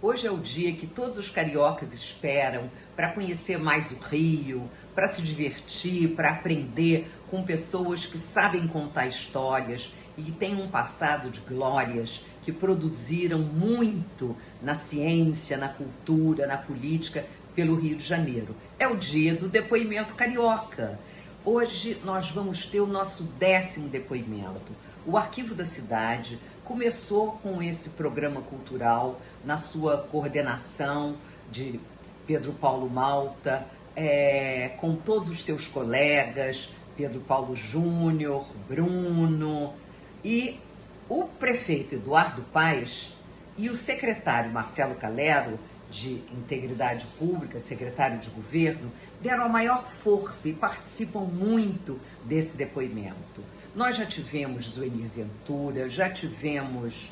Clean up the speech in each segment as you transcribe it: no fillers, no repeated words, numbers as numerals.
Hoje é o dia que todos os cariocas esperam para conhecer mais o Rio, para se divertir, para aprender com pessoas que sabem contar histórias e que têm um passado de glórias, que produziram muito na ciência, na cultura, na política pelo Rio de Janeiro. É o dia do depoimento carioca. Hoje nós vamos ter o nosso 10º depoimento. O Arquivo da Cidade começou com esse programa cultural na sua coordenação de Pedro Paulo Malta, com todos os seus colegas, Pedro Paulo Júnior, Bruno, e o prefeito Eduardo Paes e o secretário Marcelo Calero, de Integridade Pública, secretário de Governo, deram a maior força e participam muito desse depoimento. Nós já tivemos Zuenir Ventura, já tivemos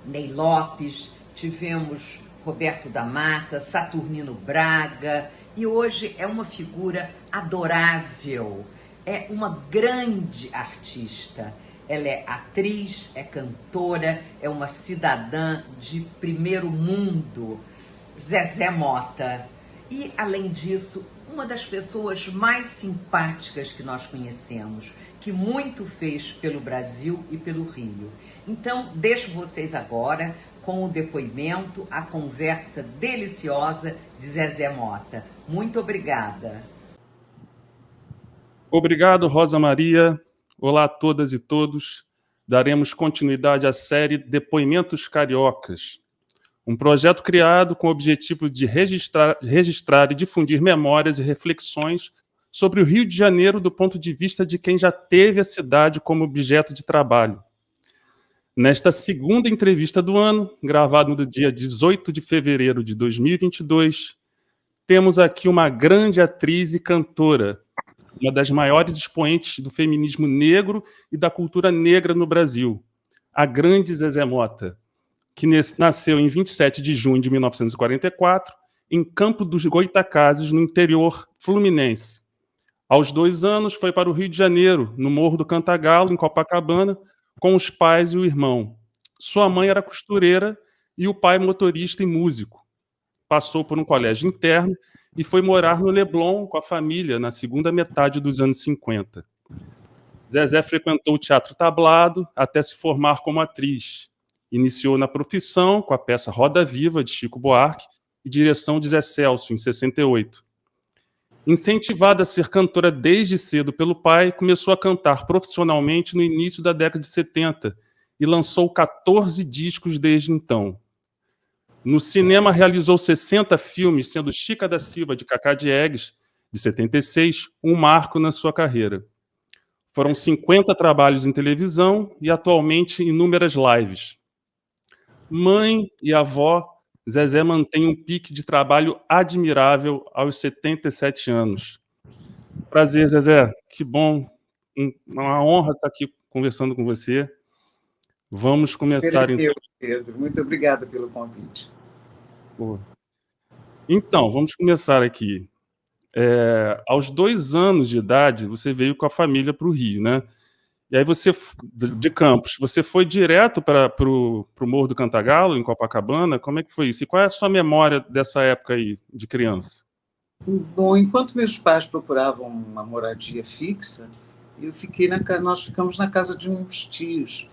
Ney Lopes, tivemos Roberto da Mata, Saturnino Braga, e hoje é uma figura adorável, é uma grande artista. Ela é atriz, é cantora, é uma cidadã de primeiro mundo, Zezé Mota. E, além disso, uma das pessoas mais simpáticas que nós conhecemos, que muito fez pelo Brasil e pelo Rio. Então, deixo vocês agora com o depoimento, a conversa deliciosa de Zezé Mota. Muito obrigada. Obrigado, Rosa Maria. Olá a todas e todos. Daremos continuidade à série Depoimentos Cariocas, um projeto criado com o objetivo de registrar e difundir memórias e reflexões sobre o Rio de Janeiro do ponto de vista de quem já teve a cidade como objeto de trabalho. Nesta segunda entrevista do ano, gravada no dia 18 de fevereiro de 2022, temos aqui uma grande atriz e cantora, uma das maiores expoentes do feminismo negro e da cultura negra no Brasil, a grande Zezé Mota, que nasceu em 27 de junho de 1944, em Campo dos Goitacazes, no interior fluminense. Aos 2 anos, foi para o Rio de Janeiro, no Morro do Cantagalo, em Copacabana, com os pais e o irmão. Sua mãe era costureira e o pai motorista e músico. Passou por um colégio interno e foi morar no Leblon com a família na segunda metade dos anos 50. Zezé frequentou o teatro tablado até se formar como atriz. Iniciou na profissão com a peça Roda Viva, de Chico Buarque, e direção de Zé Celso, em 68. Incentivada a ser cantora desde cedo pelo pai, começou a cantar profissionalmente no início da década de 70 e lançou 14 discos desde então. No cinema, realizou 60 filmes, sendo Chica da Silva, de Cacá Diegues, de 76, um marco na sua carreira. Foram 50 trabalhos em televisão e, atualmente, inúmeras lives. Mãe e avó, Zezé mantém um pique de trabalho admirável aos 77 anos. Prazer, Zezé. Que bom. Uma honra estar aqui conversando com você. Vamos começar, então. Pedro, muito obrigada pelo convite. Então, vamos começar aqui. Aos 2 anos de idade, você veio com a família para o Rio, né? E aí você, de Campos, você foi direto para o Morro do Cantagalo, em Copacabana? Como é que foi isso? E qual é a sua memória dessa época aí, de criança? Bom, enquanto meus pais procuravam uma moradia fixa, nós ficamos na casa de uns tios,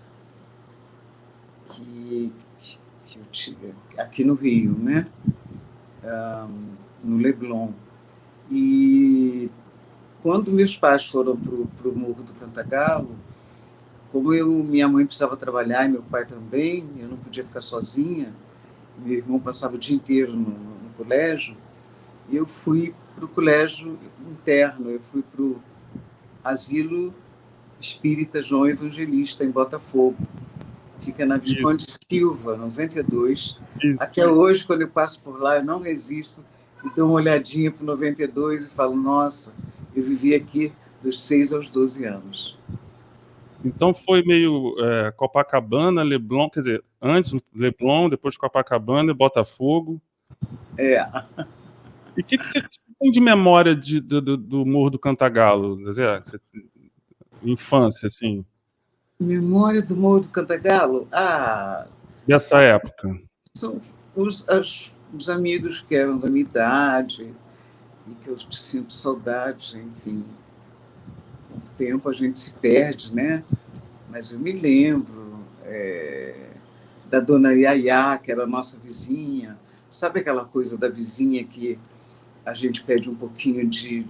aqui no Rio, né? No Leblon. E quando meus pais foram para o Morro do Cantagalo, como minha mãe precisava trabalhar e meu pai também, eu não podia ficar sozinha, meu irmão passava o dia inteiro no colégio, e eu fui para o colégio interno, eu fui para o Asilo Espírita João Evangelista, em Botafogo. Fica na Visconde Silva, 92. Isso. Até hoje, quando eu passo por lá, eu não resisto e dou uma olhadinha para o 92 e falo, nossa, eu vivi aqui dos 6 aos 12 anos. Então foi meio Copacabana, Leblon, quer dizer, antes Leblon, depois Copacabana e Botafogo. E o que você tem de memória do Morro do Cantagalo, Zezé? Infância, assim. Memória do Morro do Cantagalo? dessa época? São os amigos que eram da minha idade e que eu sinto saudade, enfim. Com o tempo a gente se perde, né? Mas eu me lembro da dona Yaya, que era a nossa vizinha. Sabe aquela coisa da vizinha que a gente pede um pouquinho de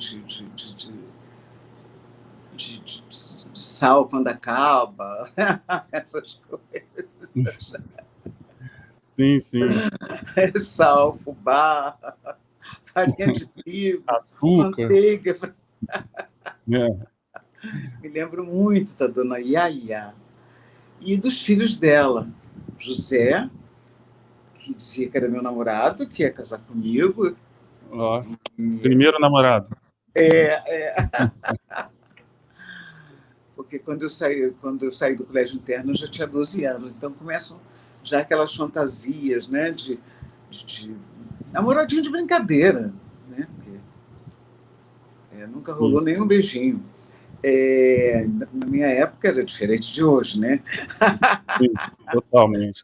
sal quando acaba? Essas coisas. Sim, sim. Sal, fubá, farinha de trigo, açúcar, manteiga. É. Me lembro muito da dona Yaya e dos filhos dela. José, que dizia que era meu namorado, que ia casar comigo. Ó, primeiro namorado. Porque quando eu saí do colégio interno, eu já tinha 12 anos. Então começam já aquelas fantasias, né, de namoradinho de brincadeira, né? Porque, nunca rolou nenhum beijinho. Na minha época era diferente de hoje, né? Sim, totalmente.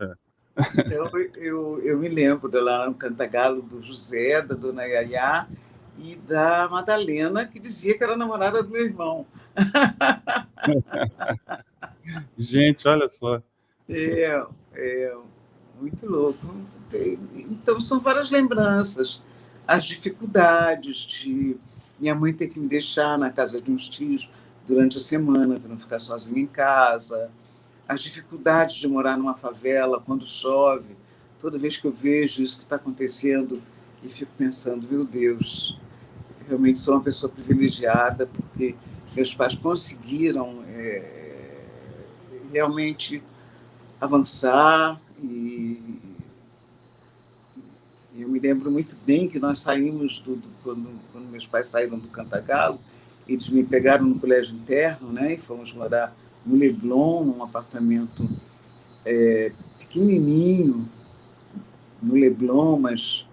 Então eu me lembro dela no Cantagalo do José, da dona Yaya e da Madalena, que dizia que era namorada do meu irmão. Gente, olha só. Muito louco. Então, são várias lembranças. As dificuldades de minha mãe ter que me deixar na casa de uns tios durante a semana, para não ficar sozinha em casa. As dificuldades de morar numa favela quando chove. Toda vez que eu vejo isso que está acontecendo, e fico pensando, meu Deus, realmente sou uma pessoa privilegiada, porque meus pais conseguiram realmente avançar. E eu me lembro muito bem que nós saímos quando meus pais saíram do Cantagalo, eles me pegaram no colégio interno, né, e fomos morar no Leblon, num apartamento pequenininho no Leblon, mas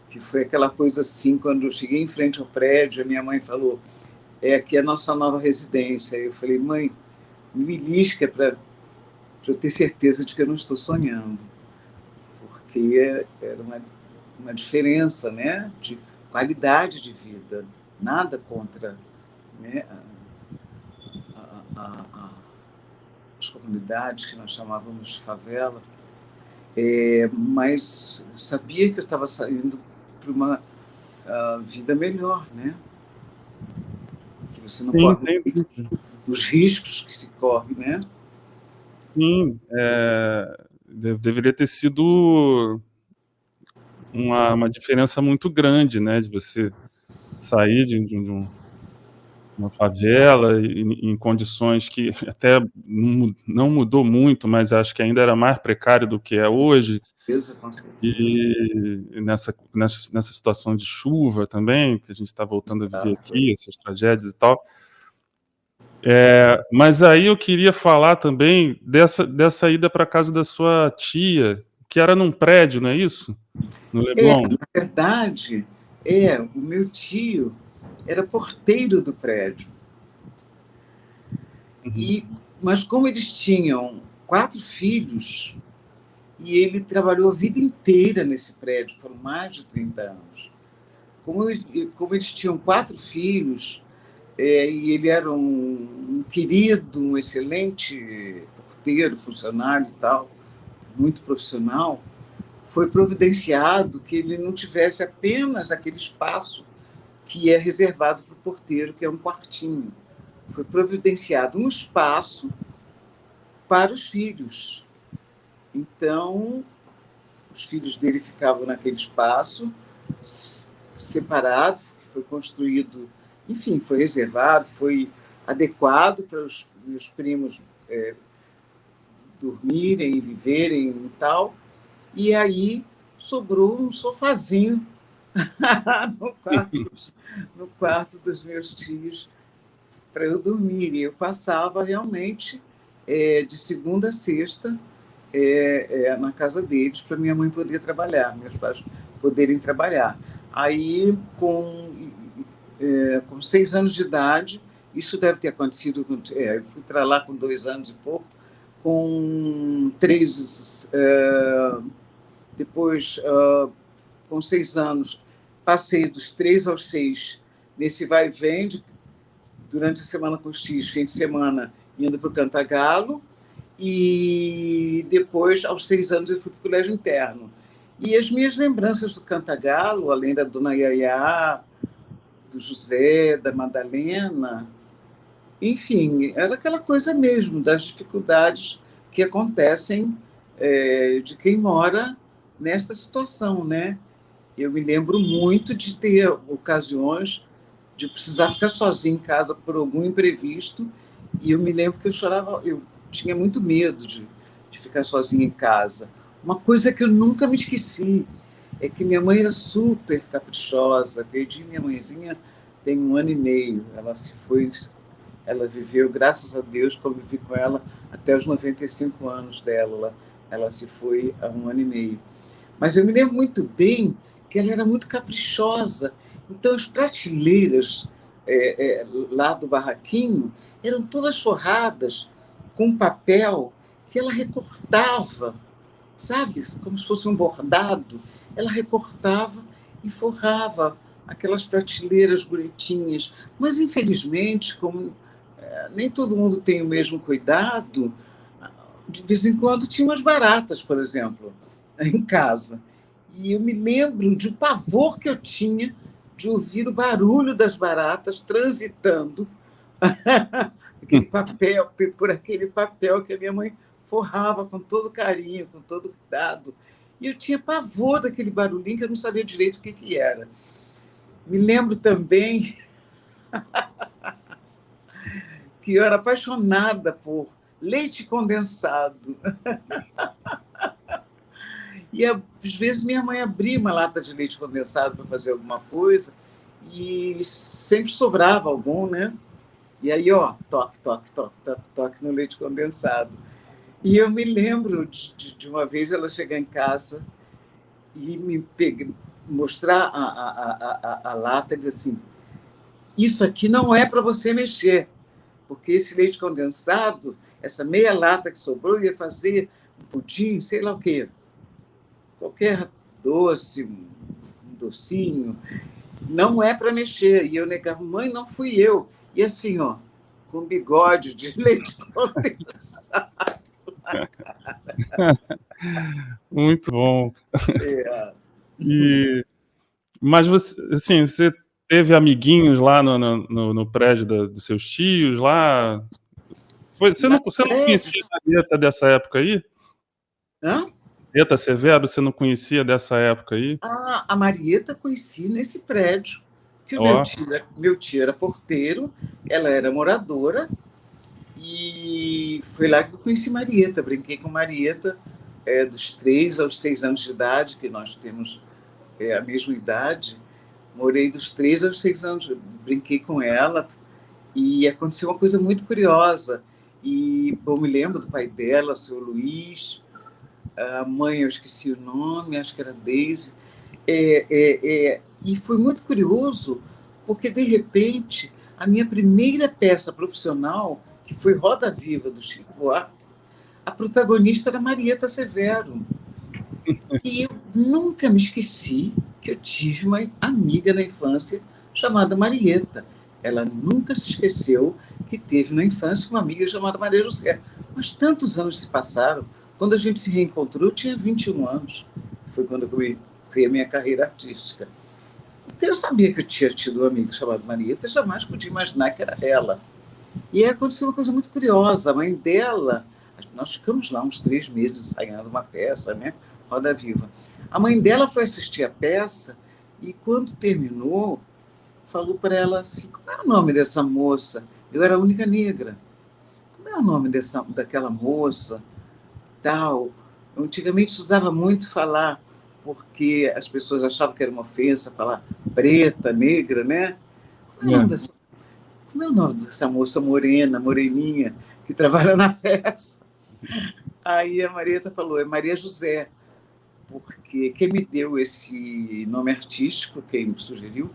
que foi aquela coisa assim, quando eu cheguei em frente ao prédio, a minha mãe falou, aqui é a nossa nova residência. Eu falei, mãe, me belisca para eu ter certeza de que eu não estou sonhando, porque era uma diferença, né, de qualidade de vida, nada contra, né, as comunidades que nós chamávamos de favela, mas sabia que eu estava saindo para uma vida melhor, né? Que você não corre os riscos que se corre, né? Sim, deveria ter sido uma diferença muito grande, né, de você sair de uma favela em condições que até não mudou muito, mas acho que ainda era mais precário do que é hoje. Com certeza. E nessa situação de chuva também, que a gente está voltando a viver aqui, essas tragédias e tal. Mas aí eu queria falar também dessa ida para a casa da sua tia, que era num prédio, não é isso? No Leblon. Na verdade, o meu tio era porteiro do prédio. Mas como eles tinham 4 filhos, e ele trabalhou a vida inteira nesse prédio, foram mais de 30 anos. Como eles tinham 4 filhos, e ele era um querido, um excelente porteiro, funcionário e tal, muito profissional, foi providenciado que ele não tivesse apenas aquele espaço que é reservado para o porteiro, que é um quartinho. Foi providenciado um espaço para os filhos. Então, os filhos dele ficavam naquele espaço, separado, que foi construído, enfim, foi reservado, foi adequado para os meus primos dormirem, viverem e tal. E aí sobrou um sofazinho no quarto dos meus tios para eu dormir. E eu passava realmente de segunda a sexta na casa deles, para minha mãe poder trabalhar, meus pais poderem trabalhar. Aí, com 6 anos de idade, isso deve ter acontecido, eu fui para lá com 2 anos e pouco, com 3, depois, com 6 anos, passei dos 3 aos 6, nesse vai e vem, durante a semana com X, fim de semana, indo para o Cantagalo, e depois, aos 6 anos, eu fui para o colégio interno. E as minhas lembranças do Cantagalo, além da Dona Yaya, do José, da Madalena, enfim, era aquela coisa mesmo, das dificuldades que acontecem de quem mora nessa situação, né? Eu me lembro muito de ter ocasiões de precisar ficar sozinha em casa por algum imprevisto, e eu me lembro que eu chorava, eu tinha muito medo de ficar sozinha em casa. Uma coisa que eu nunca me esqueci é que minha mãe era super caprichosa. Perdi minha mãezinha tem 1 ano e meio. Ela se foi, ela viveu, graças a Deus, convivi com ela até os 95 anos dela. Ela se foi há 1 ano e meio. Mas eu me lembro muito bem que ela era muito caprichosa. Então, as prateleiras lá do barraquinho eram todas forradas com papel que ela recortava, sabe? Como se fosse um bordado. Ela recortava e forrava aquelas prateleiras bonitinhas. Mas, infelizmente, como nem todo mundo tem o mesmo cuidado, de vez em quando tinha umas baratas, por exemplo, em casa. E eu me lembro do pavor que eu tinha de ouvir o barulho das baratas transitando aquele papel, por aquele papel que a minha mãe forrava com todo carinho, com todo cuidado. E eu tinha pavor daquele barulhinho que eu não sabia direito o que era. Me lembro também que eu era apaixonada por leite condensado. E, às vezes, minha mãe abria uma lata de leite condensado para fazer alguma coisa e sempre sobrava algum, né? E aí, ó, toque, toque, toque, toque, toque no leite condensado. E eu me lembro de uma vez ela chegar em casa e me mostrar a lata e dizer assim: isso aqui não é para você mexer, porque esse leite condensado, essa meia lata que sobrou, ia fazer um pudim, sei lá o quê, qualquer doce, um docinho, não é para mexer. E eu negava: mãe, não fui eu. E assim, ó, com bigode de leite condensado. Muito bom. Mas você, assim, você teve amiguinhos lá no prédio dos seus tios lá? Você não conhecia a Marieta dessa época aí? Hã? Marieta Severo, você não conhecia dessa época aí? A Marieta conheci nesse prédio, que o meu tio era porteiro, ela era moradora, e foi lá que eu conheci Marieta. Brinquei com Marieta dos 3 aos 6 anos de idade, que nós temos a mesma idade. Morei dos 3 aos 6 anos, brinquei com ela, e aconteceu uma coisa muito curiosa. E eu me lembro do pai dela, o seu Luiz, a mãe, eu esqueci o nome, acho que era Deise. E foi muito curioso, porque, de repente, a minha primeira peça profissional, que foi Roda Viva, do Chico Buarque, a protagonista era Marieta Severo. E eu nunca me esqueci que eu tive uma amiga na infância chamada Marieta. Ela nunca se esqueceu que teve na infância uma amiga chamada Maria José. Mas tantos anos se passaram. Quando a gente se reencontrou, eu tinha 21 anos. Foi quando eu comecei a minha carreira artística. Então, eu sabia que eu tinha tido uma amiga chamada Marieta, jamais podia imaginar que era ela. E aí aconteceu uma coisa muito curiosa. A mãe dela, nós ficamos lá uns 3 meses ensaiando uma peça, né? Roda Viva. A mãe dela foi assistir a peça e, quando terminou, falou para ela assim: como é o nome dessa moça? Eu era a única negra. Como é o nome daquela moça? Tal. Antigamente se usava muito falar, porque as pessoas achavam que era uma ofensa falar preta, negra, né? Como é o nome dessa moça morena, moreninha, que trabalha na festa? Aí a Marieta falou: é Maria José, porque quem me deu esse nome artístico, quem me sugeriu,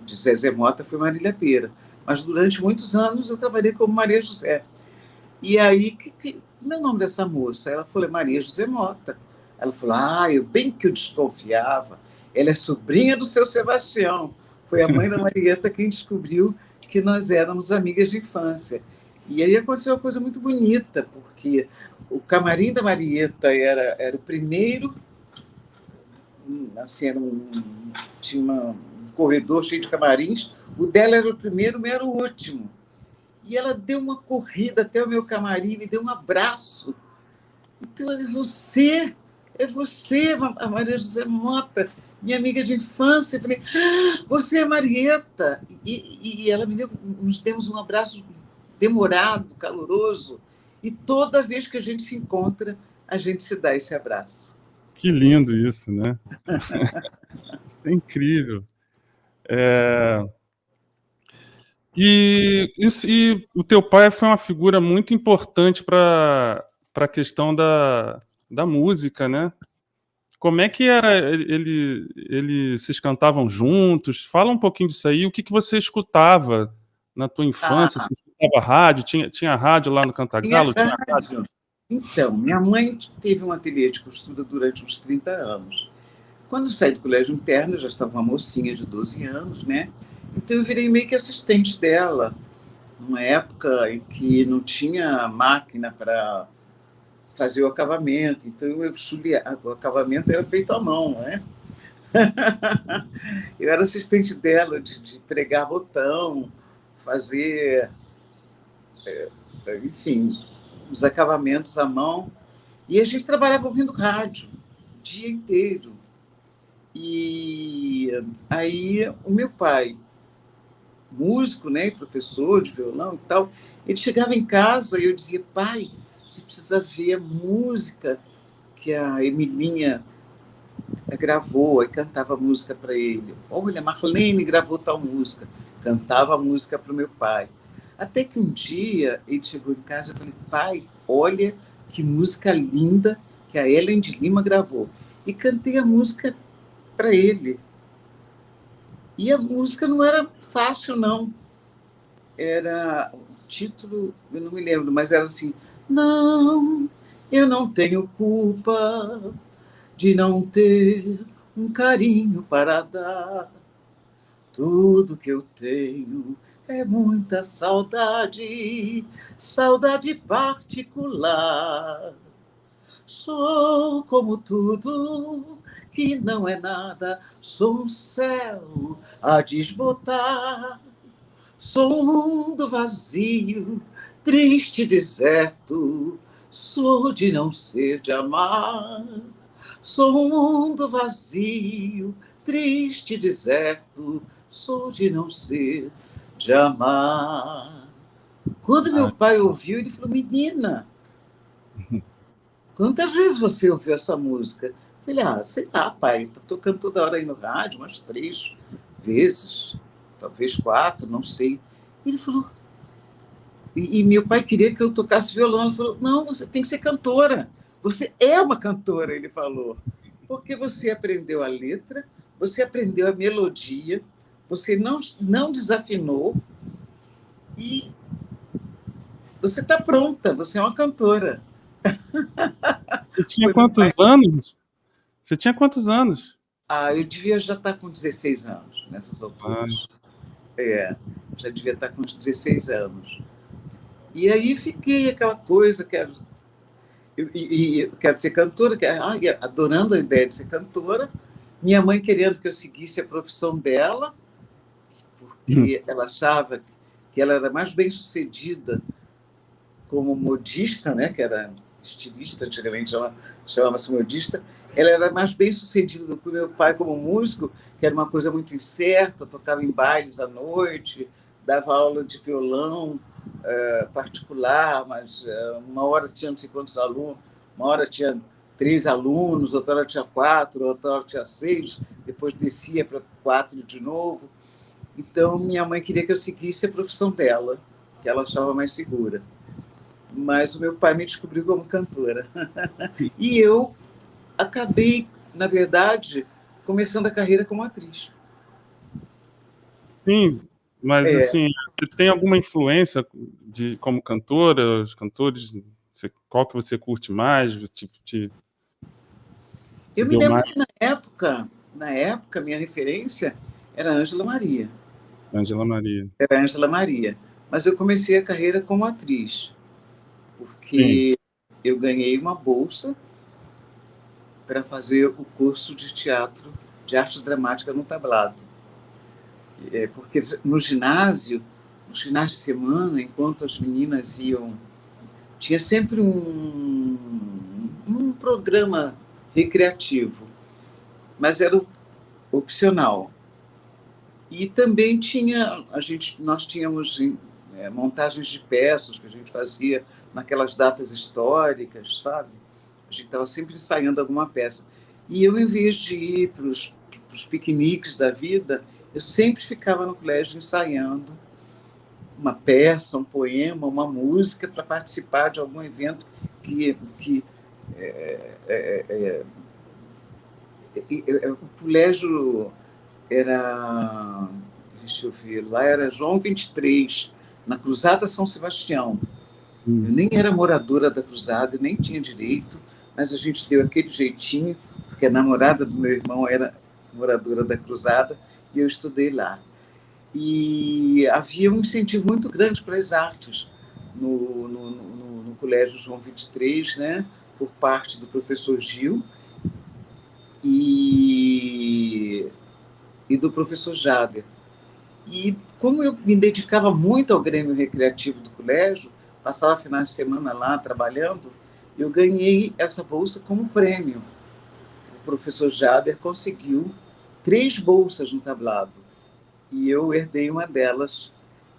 de Zezé Mota, foi Marília Pêra. Mas durante muitos anos eu trabalhei como Maria José. E aí como é o nome dessa moça? Ela falou, é Maria José Mota. Ela falou, eu bem que eu desconfiava. Ela é sobrinha do seu Sebastião. Foi a mãe da Marieta quem descobriu que nós éramos amigas de infância. E aí aconteceu uma coisa muito bonita, porque o camarim da Marieta era o primeiro, assim, tinha um corredor cheio de camarins, o dela era o primeiro, o meu era o último. E ela deu uma corrida até o meu camarim, me deu um abraço. Então, é você, a Maria José Mota, minha amiga de infância. Eu falei, você é a Marieta. E ela nos demos um abraço demorado, caloroso. E toda vez que a gente se encontra, a gente se dá esse abraço. Que lindo isso, né? Isso é incrível. E o teu pai foi uma figura muito importante para a questão da música, né? Como é que era? Vocês cantavam juntos? Fala um pouquinho disso aí. O que você escutava na tua infância? Você escutava rádio? Tinha rádio lá no Cantagalo? Tinha rádio. Então, minha mãe teve um ateliê de costura durante uns 30 anos. Quando eu saí do colégio interno, eu já estava uma mocinha de 12 anos, né? Então eu virei meio que assistente dela, numa época em que não tinha máquina para fazer o acabamento. Então o acabamento era feito à mão, né? Eu era assistente dela de pregar botão, fazer, enfim, os acabamentos à mão. E a gente trabalhava ouvindo rádio o dia inteiro. E aí o meu pai, músico, né, professor de violão e tal, ele chegava em casa e eu dizia, pai, você precisa ver a música que a Emilinha gravou, e cantava música para ele. Olha, Marlene gravou tal música, cantava a música para o meu pai. Até que um dia ele chegou em casa e eu falei, pai, olha que música linda que a Helen de Lima gravou. E cantei a música para ele. E a música não era fácil, não. Era o título, eu não me lembro, mas era assim, não, eu não tenho culpa de não ter um carinho para dar. Tudo que eu tenho é muita saudade, saudade particular. Sou como tudo que não é nada, sou um céu a desbotar. Sou um mundo vazio, triste, deserto, sou de não ser, de amar. Sou um mundo vazio, triste, deserto, sou de não ser, de amar. Quando meu pai ouviu, ele falou, menina, quantas vezes você ouviu essa música? Eu falei, sei lá, pai, tá tocando toda hora aí no rádio, umas 3 vezes, talvez 4, não sei. Ele falou, e meu pai queria que eu tocasse violão. Ele falou, não, você tem que ser cantora. Você é uma cantora, ele falou, porque você aprendeu a letra, você aprendeu a melodia, você não desafinou e você está pronta, você é uma cantora. Você tinha quantos anos? Você tinha quantos anos? Eu devia já estar com 16 anos, nessas alturas. Já devia estar com uns 16 anos. E aí fiquei aquela coisa, quero ser cantora, adorando a ideia de ser cantora. Minha mãe querendo que eu seguisse a profissão dela, porque ela achava que ela era mais bem-sucedida como modista, né, que era estilista, antigamente chamava-se modista. Ela era mais bem-sucedida do que o meu pai como músico, que era uma coisa muito incerta, tocava em bailes à noite, dava aula de violão particular, mas uma hora tinha não sei quantos alunos, uma hora tinha 3 alunos, outra hora tinha 4, outra hora tinha 6, depois descia para 4 de novo. Então, minha mãe queria que eu seguisse a profissão dela, que ela achava mais segura. Mas o meu pai me descobriu como cantora. E eu acabei, na verdade, começando a carreira como atriz. Sim, mas assim, você tem alguma influência como cantora, os cantores Qual que você curte mais? Eu me lembro que na época, minha referência era Ângela Maria. Ângela Maria. Era Ângela Maria. Mas eu comecei a carreira como atriz, porque eu ganhei uma bolsa para fazer o curso de teatro, de arte dramática no tablado. Porque no ginásio, nos finais de semana, enquanto as meninas iam, tinha sempre um programa recreativo, mas era opcional. E também nós tínhamos montagens de peças que a gente fazia naquelas datas históricas, sabe? A gente estava sempre ensaiando alguma peça. E eu, em vez de ir para os piqueniques da vida, eu sempre ficava no colégio ensaiando uma peça, um poema, uma música para participar de algum evento o colégio era, deixa eu ver, lá era João 23, na Cruzada São Sebastião. Sim. Eu nem era moradora da Cruzada, nem tinha direito, mas a gente deu aquele jeitinho, porque a namorada do meu irmão era moradora da Cruzada e eu estudei lá. E havia um incentivo muito grande para as artes no Colégio João 23, né, por parte do professor Gil e do professor Jader. E como eu me dedicava muito ao Grêmio Recreativo do colégio, passava finais de semana lá trabalhando, eu ganhei essa bolsa como prêmio. O professor Jader conseguiu 3 bolsas no tablado e eu herdei uma delas.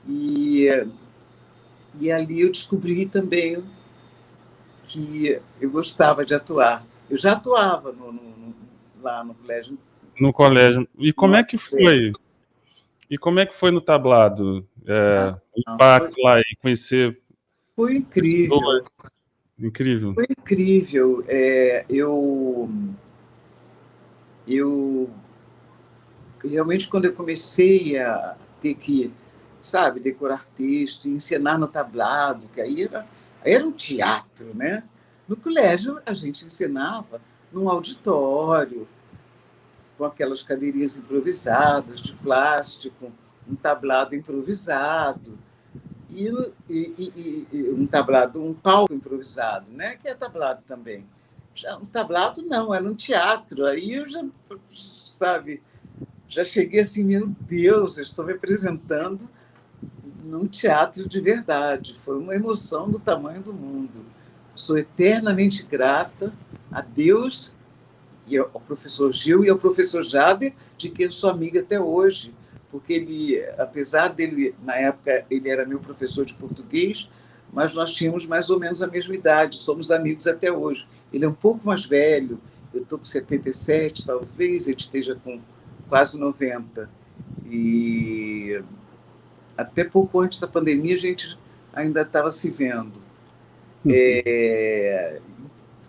E ali eu descobri também que eu gostava de atuar. Eu já atuava lá no colégio. No colégio. E como é que foi? E como é que foi no tablado? O impacto lá e conhecer... Foi incrível. Incrível. Foi incrível. Eu realmente, quando eu comecei a ter que, sabe, decorar texto, encenar no tablado, que aí era um teatro, né? No colégio, a gente encenava num auditório, com aquelas cadeirinhas improvisadas, de plástico, um tablado improvisado, e um tablado, um palco improvisado, né? Que é tablado também. Já um tablado não, era um teatro. Aí eu já, sabe, já cheguei assim, meu Deus, eu estou me apresentando num teatro de verdade. Foi uma emoção do tamanho do mundo. Sou eternamente grata a Deus e ao professor Gil e ao professor Jader, de quem eu sou amiga até hoje, porque ele, apesar dele, na época, ele era meu professor de português, mas nós tínhamos mais ou menos a mesma idade, somos amigos até hoje. Ele é um pouco mais velho, eu estou com 77, talvez ele esteja com quase 90. E até pouco antes da pandemia a gente ainda estava se vendo.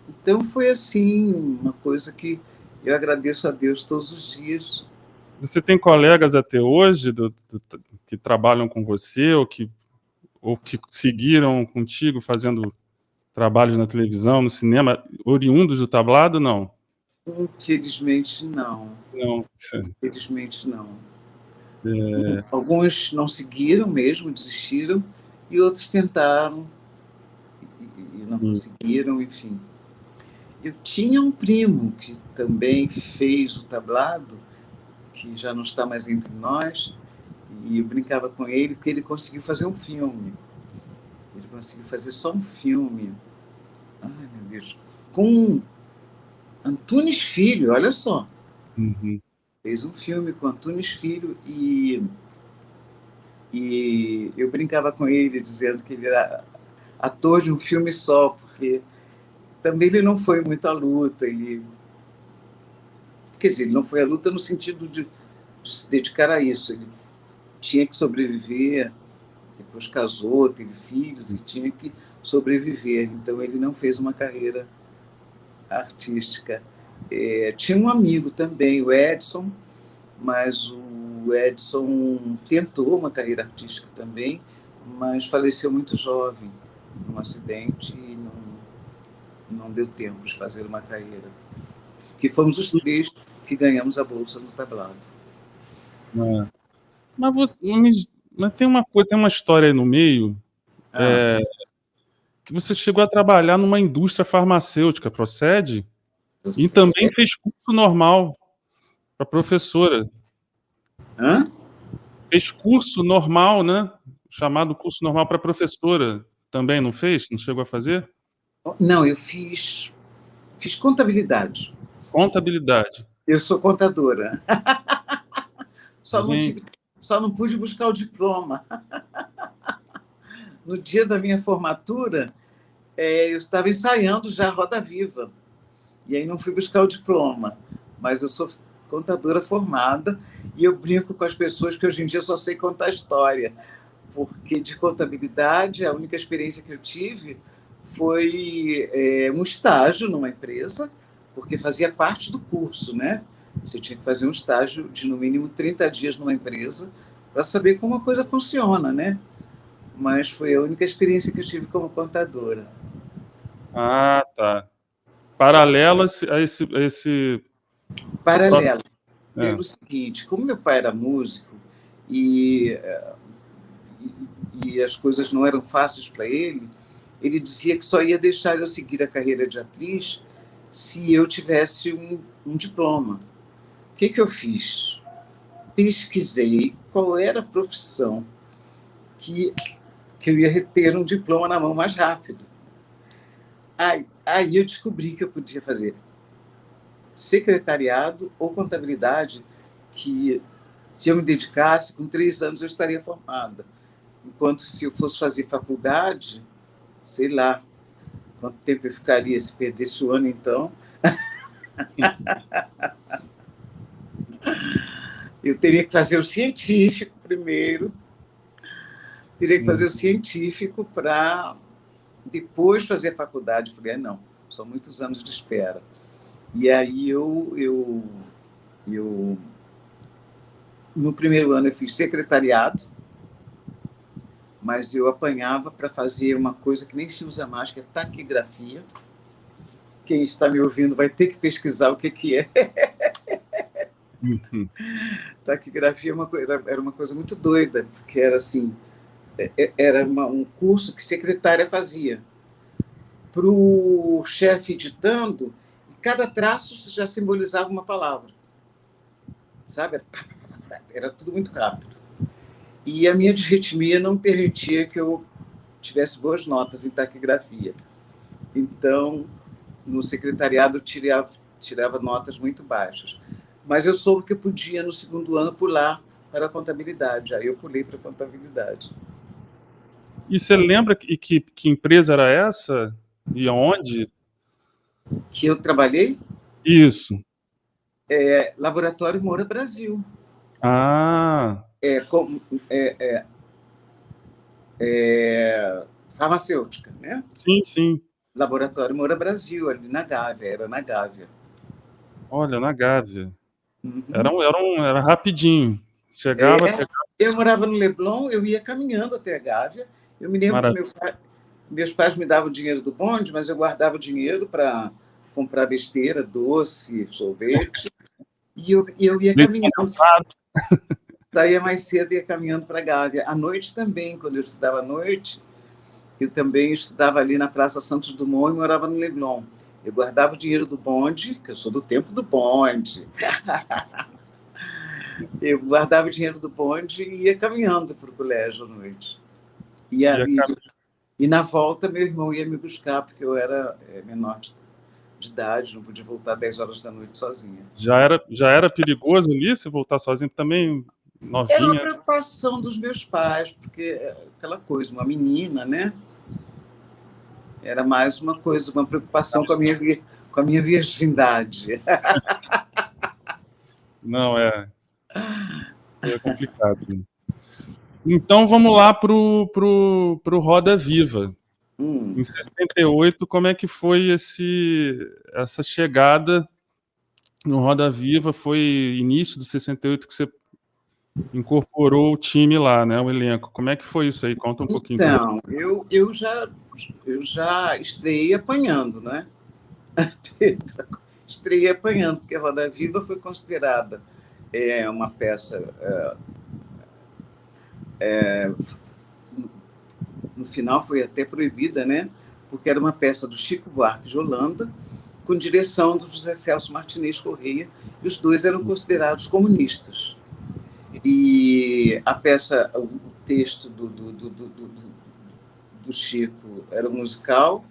Então foi assim, uma coisa que eu agradeço a Deus todos os dias. Você tem colegas até hoje que trabalham com você ou que seguiram contigo fazendo trabalhos na televisão, no cinema, oriundos do tablado, não? Infelizmente, não. Não. Infelizmente, não. Alguns não seguiram mesmo, desistiram, e outros tentaram e não conseguiram, enfim. Eu tinha um primo que também fez o tablado, que já não está mais entre nós, e eu brincava com ele porque ele conseguiu fazer um filme. Ele conseguiu fazer só um filme. Ai, meu Deus. Com Antunes Filho, olha só. Uhum. Fez um filme com Antunes Filho e eu brincava com ele dizendo que ele era ator de um filme só, porque também ele não foi muito à luta. Quer dizer, ele não foi à luta no sentido de se dedicar a isso. Ele tinha que sobreviver, depois casou, teve filhos e tinha que sobreviver. Então, ele não fez uma carreira artística. Tinha um amigo também, o Edson, mas o Edson tentou uma carreira artística também, mas faleceu muito jovem, num acidente, e não deu tempo de fazer uma carreira. Que fomos os 3 que ganhamos a bolsa no tablado. Mas tem uma coisa, tem uma história aí no meio, que você chegou a trabalhar numa indústria farmacêutica, procede? E também fez curso normal para professora. Hã? Fez curso normal, né? Chamado curso normal para professora. Também não fez? Não chegou a fazer? Não, eu fiz contabilidade. Contabilidade. Eu sou contadora. Só não pude buscar o diploma. No dia da minha formatura, eu estava ensaiando já a Roda Viva. E aí não fui buscar o diploma. Mas eu sou contadora formada e eu brinco com as pessoas que hoje em dia só sei contar história. Porque de contabilidade, a única experiência que eu tive foi um estágio numa empresa, porque fazia parte do curso, né? Você tinha que fazer um estágio de, no mínimo, 30 dias numa empresa para saber como a coisa funciona, né? Mas foi a única experiência que eu tive como contadora. Ah, tá. Paralela a esse... Paralela. Pelo seguinte, como meu pai era músico e as coisas não eram fáceis para ele, ele dizia que só ia deixar eu seguir a carreira de atriz se eu tivesse um diploma. O que eu fiz? Pesquisei qual era a profissão que eu ia ter um diploma na mão mais rápido. Aí eu descobri que eu podia fazer secretariado ou contabilidade, que se eu me dedicasse, com 3 anos eu estaria formada. Enquanto se eu fosse fazer faculdade, sei lá quanto tempo eu ficaria se perdesse o ano, então. Eu teria que fazer o científico primeiro, teria que fazer o científico para depois fazer a faculdade. Eu falei, não, são muitos anos de espera. E aí eu no primeiro ano eu fiz secretariado, mas eu apanhava para fazer uma coisa que nem se usa mais, que é taquigrafia. Quem está me ouvindo vai ter que pesquisar o que é. Taquigrafia era uma coisa muito doida, porque era assim, era um curso que secretária fazia. Para o chefe editando, cada traço já simbolizava uma palavra. Sabe? Era tudo muito rápido. E a minha disritmia não permitia que eu tivesse boas notas em taquigrafia. Então, no secretariado, eu tirava notas muito baixas. Mas eu soube que eu podia, no segundo ano, pular para a contabilidade. Aí eu pulei para a contabilidade. E você lembra que empresa era essa? E aonde? Que eu trabalhei? Isso. Laboratório Moura Brasil. Ah. Farmacêutica, né? Sim, sim. Laboratório Moura Brasil, ali na Gávea, era na Gávea. Olha, na Gávea. Uhum. Era rapidinho. Chegava. Eu morava no Leblon, eu ia caminhando até a Gávea. Eu me lembro que meus pais me davam o dinheiro do bonde, mas eu guardava o dinheiro para comprar besteira, doce, sorvete. E eu ia caminhando. Saía mais cedo e ia caminhando para a Gávea. À noite também, quando eu estudava à noite, eu também estudava ali na Praça Santos Dumont e morava no Leblon. Eu guardava o dinheiro do bonde, que eu sou do tempo do bonde. Eu guardava o dinheiro do bonde e ia caminhando para o colégio à noite. E na volta, meu irmão ia me buscar, porque eu era menor de idade, não podia voltar 10 horas da noite sozinha. Já era perigoso ali, se voltar sozinho também, novinha? Era uma preocupação dos meus pais, porque aquela coisa, uma menina, né? Era mais uma coisa, uma preocupação com a minha virgindade. Não, é complicado. Então, vamos lá pro Roda Viva. Em 68, como é que foi essa chegada no Roda Viva? Foi início do 68 que você incorporou o time lá, né, o elenco. Como é que foi isso aí? Conta um pouquinho. Então, eu já estreiei apanhando, né? Estreiei apanhando, porque a Roda Viva foi considerada uma peça... no final foi até proibida, né? Porque era uma peça do Chico Buarque de Holanda, com direção do José Celso Martinez Corrêa, e os dois eram considerados comunistas. E a peça, o texto do Chico era musical,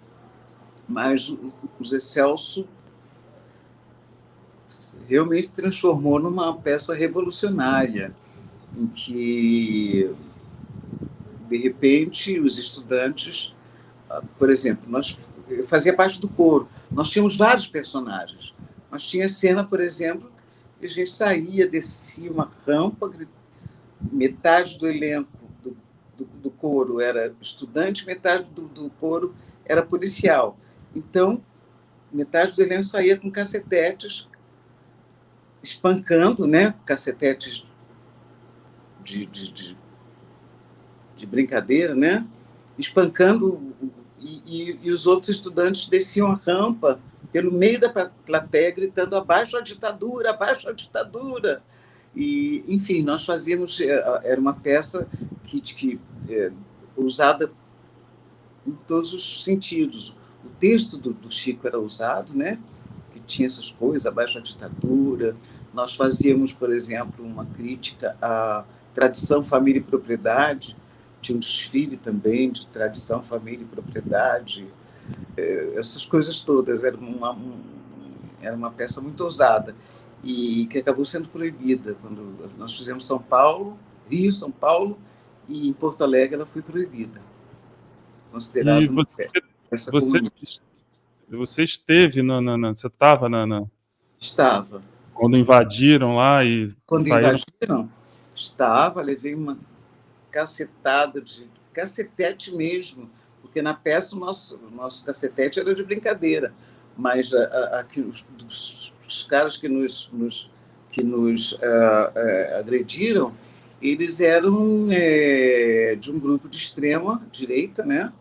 mas o José Celso realmente se transformou numa peça revolucionária, em que, de repente, os estudantes, por exemplo, eu fazia parte do coro, nós tínhamos vários personagens. Nós tinha cena, por exemplo, que a gente saía, descia uma rampa, metade do elenco do coro era estudante, metade do coro era policial. Então, metade do elenco saía com cacetetes, espancando, né? Cacetetes de brincadeira, né? Espancando, e os outros estudantes desciam a rampa pelo meio da plateia, gritando abaixo a ditadura, abaixo a ditadura. E, enfim, nós fazíamos... Era uma peça que usada em todos os sentidos. O texto do Chico era usado, né? Que tinha essas coisas, abaixo a ditadura. Nós fazíamos, por exemplo, uma crítica à tradição, família e propriedade. Tinha um desfile também de tradição, família e propriedade. Essas coisas todas. Era uma peça muito ousada e que acabou sendo proibida. Quando nós fizemos São Paulo, Rio, São Paulo, e em Porto Alegre ela foi proibida. Considerada uma peça comunista. Você esteve você estava Estava. Quando invadiram lá e Quando saíram... invadiram, estava, levei uma cacetada de cacetete mesmo, porque na peça o nosso cacetete era de brincadeira, mas os caras que nos agrediram, eles eram de um grupo de extrema direita, né?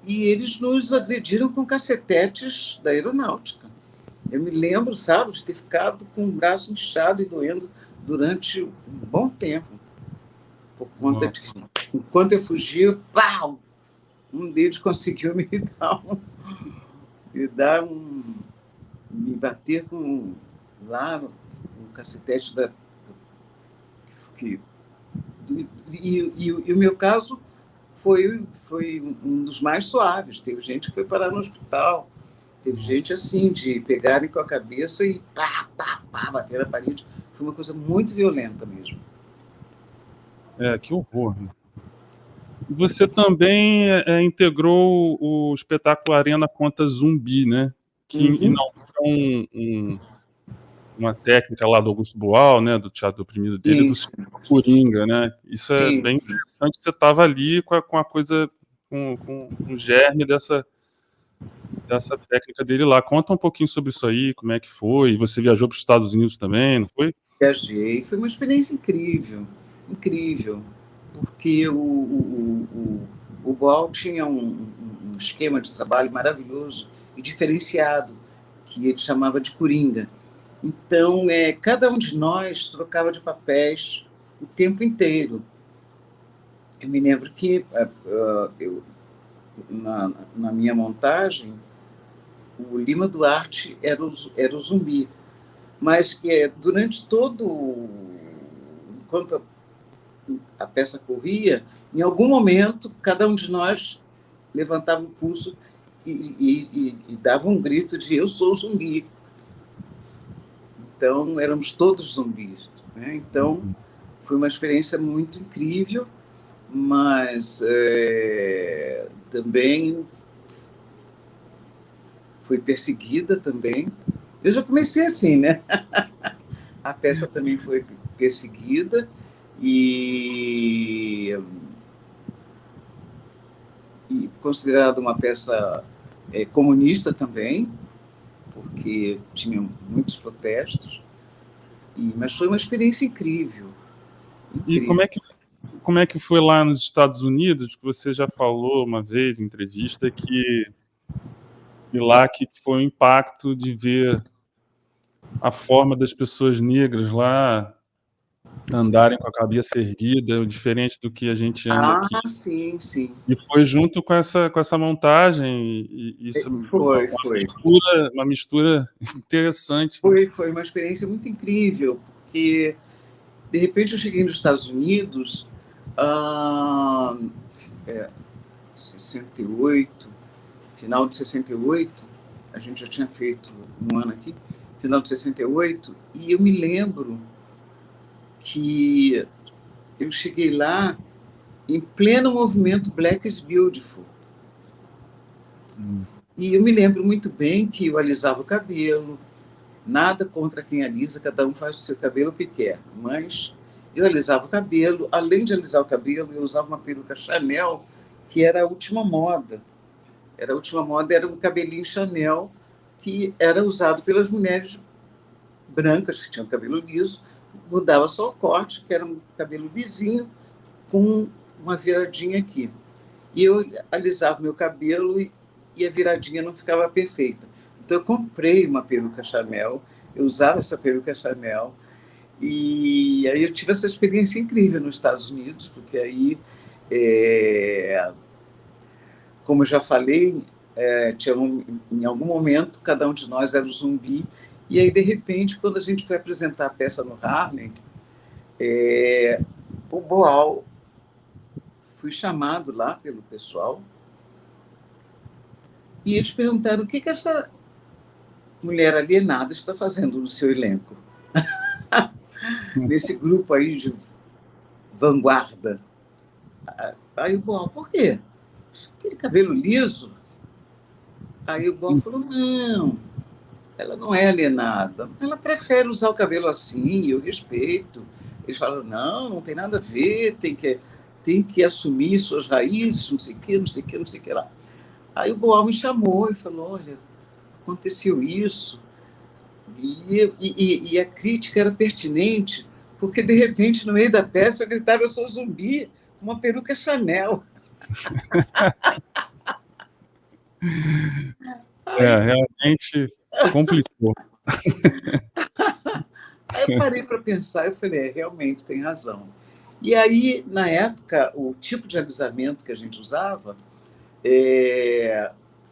E eles nos agrediram com cacetetes da aeronáutica. Eu me lembro, sabe, de ter ficado com o braço inchado e doendo durante um bom tempo. Por conta de... Enquanto eu fugia, pau! Um deles conseguiu me bater lá no cacetete da... E o meu caso foi um dos mais suaves. Teve gente que foi parar no hospital. Teve gente assim, de pegarem com a cabeça e bater na parede. Foi uma coisa muito violenta mesmo. Que horror. Você também integrou o espetáculo Arena Conta Zumbi, né? Que inaugurou uma técnica lá do Augusto Boal, né? Do Teatro Oprimido dele, do Circo Coringa, né? Isso é bem interessante. Você estava ali com a coisa, com o germe dessa técnica dele lá. Conta um pouquinho sobre isso aí, como é que foi. Você viajou para os Estados Unidos também, não foi? Viajei. Foi uma experiência incrível, incrível, porque o Boal tinha um esquema de trabalho maravilhoso e diferenciado, que ele chamava de Coringa. Então, cada um de nós trocava de papéis o tempo inteiro. Eu me lembro que na minha montagem, o Lima Duarte era o zumbi, mas durante enquanto a peça corria, em algum momento, cada um de nós levantava o pulso e dava um grito de eu sou zumbi. Então, éramos todos zumbis, né? Então, foi uma experiência muito incrível, mas também fui perseguida também. Eu já comecei assim, né? A peça também foi perseguida e considerada uma peça comunista também, porque tinha muitos protestos, mas foi uma experiência incrível. E como é que foi lá nos Estados Unidos, que você já falou uma vez em entrevista que E lá que foi o impacto de ver a forma das pessoas negras lá andarem com a cabeça erguida, diferente do que a gente anda aqui. Sim, sim. E foi junto com essa montagem, e isso Foi. uma mistura interessante. Foi uma experiência muito incrível, porque, de repente, eu cheguei nos Estados Unidos, 68, final de 68, a gente já tinha feito um ano aqui, final de 68, e eu me lembro que eu cheguei lá em pleno movimento Black is Beautiful. E eu me lembro muito bem que eu alisava o cabelo, nada contra quem alisa, cada um faz do seu cabelo o que quer, mas eu alisava o cabelo, além de alisar o cabelo, eu usava uma peruca Chanel, que era a última moda. Era um cabelinho Chanel, que era usado pelas mulheres brancas, que tinham cabelo liso, mudava só o corte, que era um cabelo lisinho, com uma viradinha aqui. E eu alisava meu cabelo e a viradinha não ficava perfeita. Então, eu comprei uma peruca Chanel, eu usava essa peruca Chanel, e aí eu tive essa experiência incrível nos Estados Unidos, porque aí, como eu já falei, em algum momento, cada um de nós era um zumbi, e aí, de repente, quando a gente foi apresentar a peça no Harlem, o Boal, fui chamado lá pelo pessoal, e eles perguntaram o que essa mulher alienada está fazendo no seu elenco. Nesse grupo aí de vanguarda. Aí o Boal, por quê? Aquele cabelo liso. Aí o Boal falou, não, ela não é alienada. Ela prefere usar o cabelo assim, eu respeito. Eles falaram, não tem nada a ver, tem que assumir suas raízes, não sei o que, não sei o que, não sei o que lá. Aí o Boal me chamou e falou, olha, aconteceu isso. E a crítica era pertinente, porque, de repente, no meio da peça, eu gritava, eu sou zumbi, com uma peruca Chanel. Realmente complicou. Aí eu parei para pensar, eu falei, realmente, tem razão. E aí, na época, o tipo de alisamento que a gente usava,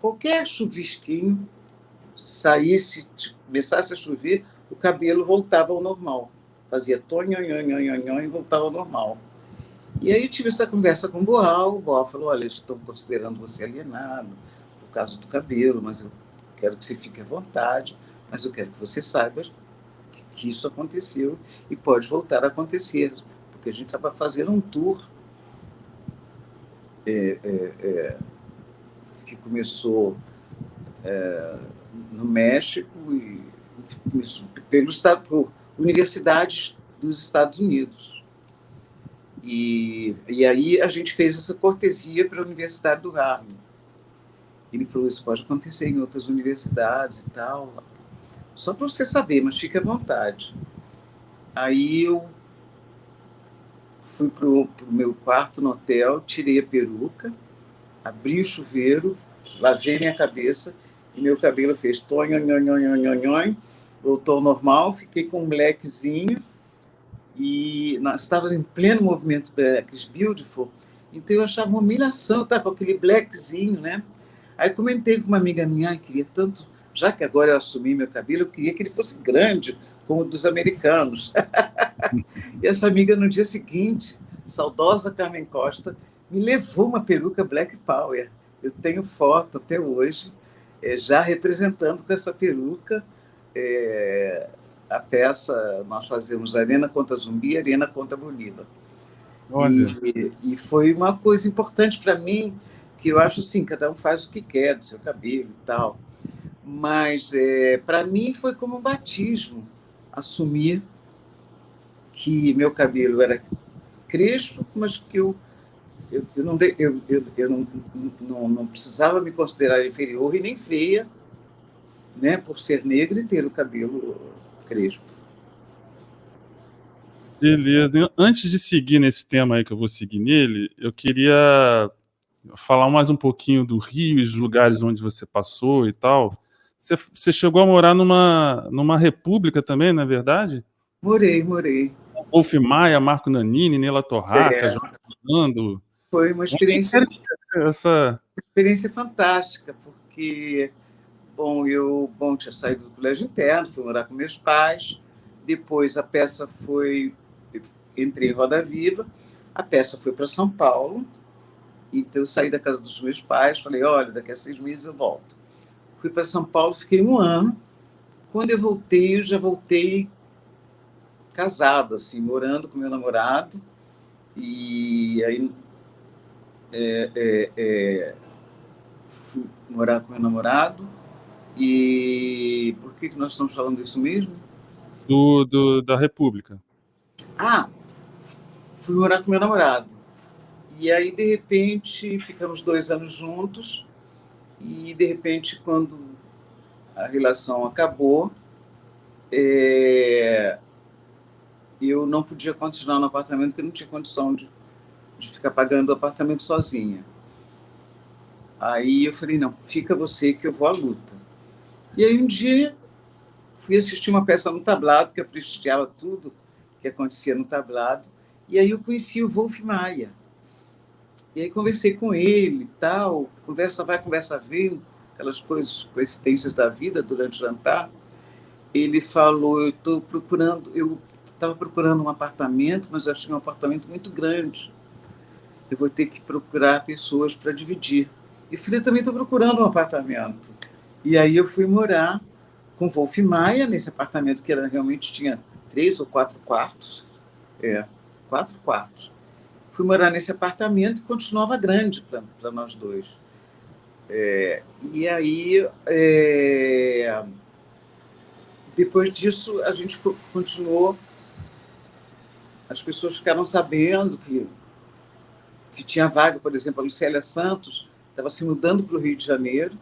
qualquer chuvisquinho, começasse a chover, o cabelo voltava ao normal. Fazia tonhonhonhonhonhon e voltava ao normal. E aí eu tive essa conversa com o Boal falou, olha, eles estão considerando você alienado por causa do cabelo, mas eu quero que você fique à vontade, mas eu quero que você saiba que isso aconteceu e pode voltar a acontecer, porque a gente estava fazendo um tour que começou no México e começou por universidades dos Estados Unidos. E aí a gente fez essa cortesia para a Universidade do Harlem. Ele falou, isso pode acontecer em outras universidades e tal, só para você saber, mas fique à vontade. Aí eu fui para o meu quarto no hotel, tirei a peruca, abri o chuveiro, lavei minha cabeça e meu cabelo fez tonhonhonhonhonhon, voltou ao normal, fiquei com um blackzinho, e nós estávamos em pleno movimento Black is Beautiful, então eu achava uma humilhação estar com aquele blackzinho, né? Aí comentei com uma amiga minha, queria tanto, já que agora eu assumi meu cabelo, eu queria que ele fosse grande, como o dos americanos. E essa amiga, no dia seguinte, saudosa Carmen Costa, me levou uma peruca Black Power. Eu tenho foto até hoje, já representando com essa peruca a peça. Nós fazemos Arena contra Zumbi, Arena contra Bolívar. E foi uma coisa importante para mim, que eu acho assim, cada um faz o que quer do seu cabelo e tal, mas para mim foi como um batismo assumir que meu cabelo era crespo, mas que eu não precisava me considerar inferior e nem feia, né, por ser negra e ter o cabelo crespo. Beleza. Antes de seguir nesse tema aí, que eu vou seguir nele, eu queria falar mais um pouquinho do Rio e dos lugares onde você passou e tal. Você chegou a morar numa república também, não é verdade? Morei. Wolf Maia, Marco Nanini, Nela Torraca, É, Jorge Fernando. foi uma experiência Essa... fantástica, porque, eu tinha saído do colégio interno, fui morar com meus pais, depois a peça entrei em Roda Viva, a peça foi para São Paulo, então eu saí da casa dos meus pais, falei, olha, daqui a 6 meses eu volto. Fui para São Paulo, fiquei 1 ano. Quando eu já voltei casada, assim, morando com meu namorado. E aí fui morar com meu namorado. E por que nós estamos falando disso mesmo? Da República. Fui morar com meu namorado. E aí, de repente, ficamos 2 anos juntos. E, de repente, quando a relação acabou, eu não podia continuar no apartamento, porque eu não tinha condição de ficar pagando o apartamento sozinha. Aí eu falei, não, fica você que eu vou à luta. E aí um dia fui assistir uma peça no tablado, que eu prestigiava tudo que acontecia no tablado, e aí eu conheci o Wolf Maia. E aí conversei com ele e tal, conversa vai, conversa vem, aquelas coisas, coincidências da vida durante o jantar. Ele falou, eu estava procurando um apartamento, mas eu achei um apartamento muito grande. Eu vou ter que procurar pessoas para dividir. E falei, eu também estou procurando um apartamento. E aí eu fui morar com Wolf Maia, nesse apartamento que realmente tinha 3 ou 4 quartos. 4 quartos. Fui morar nesse apartamento e continuava grande para nós dois. E aí, depois disso, a gente continuou. As pessoas ficaram sabendo que tinha vaga, por exemplo, a Lucélia Santos estava se mudando para o Rio de Janeiro,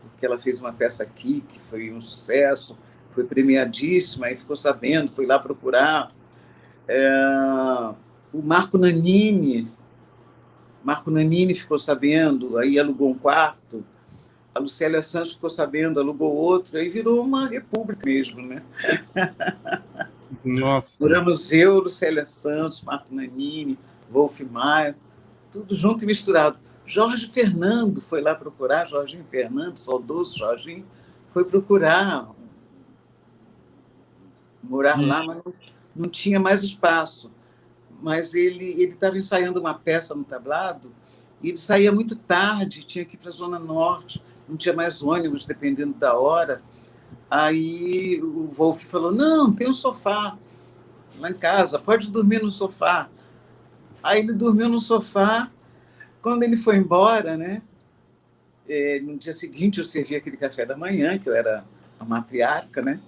porque ela fez uma peça aqui que foi um sucesso, foi premiadíssima, aí ficou sabendo, foi lá procurar. O Marco Nanini ficou sabendo, aí alugou um quarto. A Lucélia Santos ficou sabendo, alugou outro, aí virou uma república mesmo, né? Nossa. Moramos eu, Lucélia Santos, Marco Nanini, Wolf Maia, tudo junto e misturado. Jorge Fernando foi lá procurar, Jorginho Fernando, saudoso Jorginho, foi procurar morar lá, mas não tinha mais espaço. Mas ele estava ensaiando uma peça no tablado e ele saía muito tarde, tinha que ir para a Zona Norte, não tinha mais ônibus, dependendo da hora. Aí o Wolf falou, não, tem um sofá lá em casa, pode dormir no sofá. Aí ele dormiu no sofá. Quando ele foi embora, né? No dia seguinte eu servi aquele café da manhã, que eu era a matriarca, né?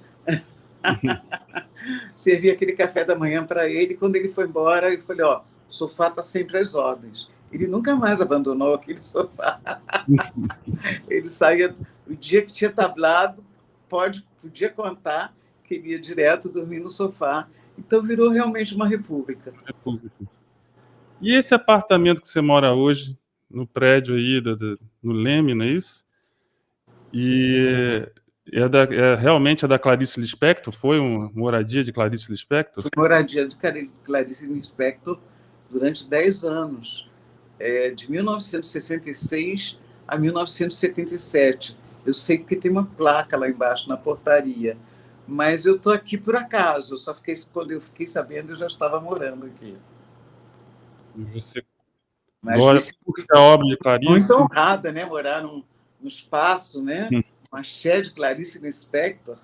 Servi aquele café da manhã para ele. Quando ele foi embora, eu falei, o sofá está sempre às ordens. Ele nunca mais abandonou aquele sofá. Ele saía, o dia que tinha tablado, podia contar que ele ia direto dormir no sofá. Então virou realmente uma república. E esse apartamento que você mora hoje, no prédio aí, no Leme, não é isso? E realmente é da Clarice Lispector? Foi uma moradia de Clarice Lispector? Foi moradia de Clarice Lispector durante 10 anos, de 1966 a 1977. Eu sei que tem uma placa lá embaixo na portaria, mas eu estou aqui por acaso. Quando eu fiquei sabendo, eu já estava morando aqui. E você curte a obra de Clarice? Muito honrada, né? Morar num espaço, né? Uma cheia de Clarice Lispector.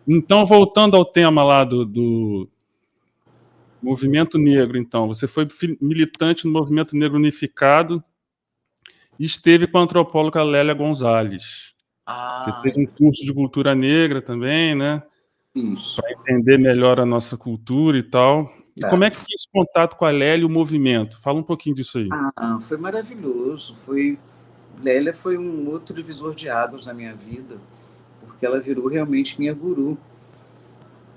Então, voltando ao tema lá do movimento negro, então, você foi militante no movimento negro unificado e esteve com a antropóloga Lélia Gonzalez. Você fez um curso de cultura negra também, né? Isso. Para entender melhor a nossa cultura e tal. E como é que foi esse contato com a Lélia e o movimento? Fala um pouquinho disso aí. Foi maravilhoso. Lélia foi um outro divisor de águas na minha vida, porque ela virou realmente minha guru.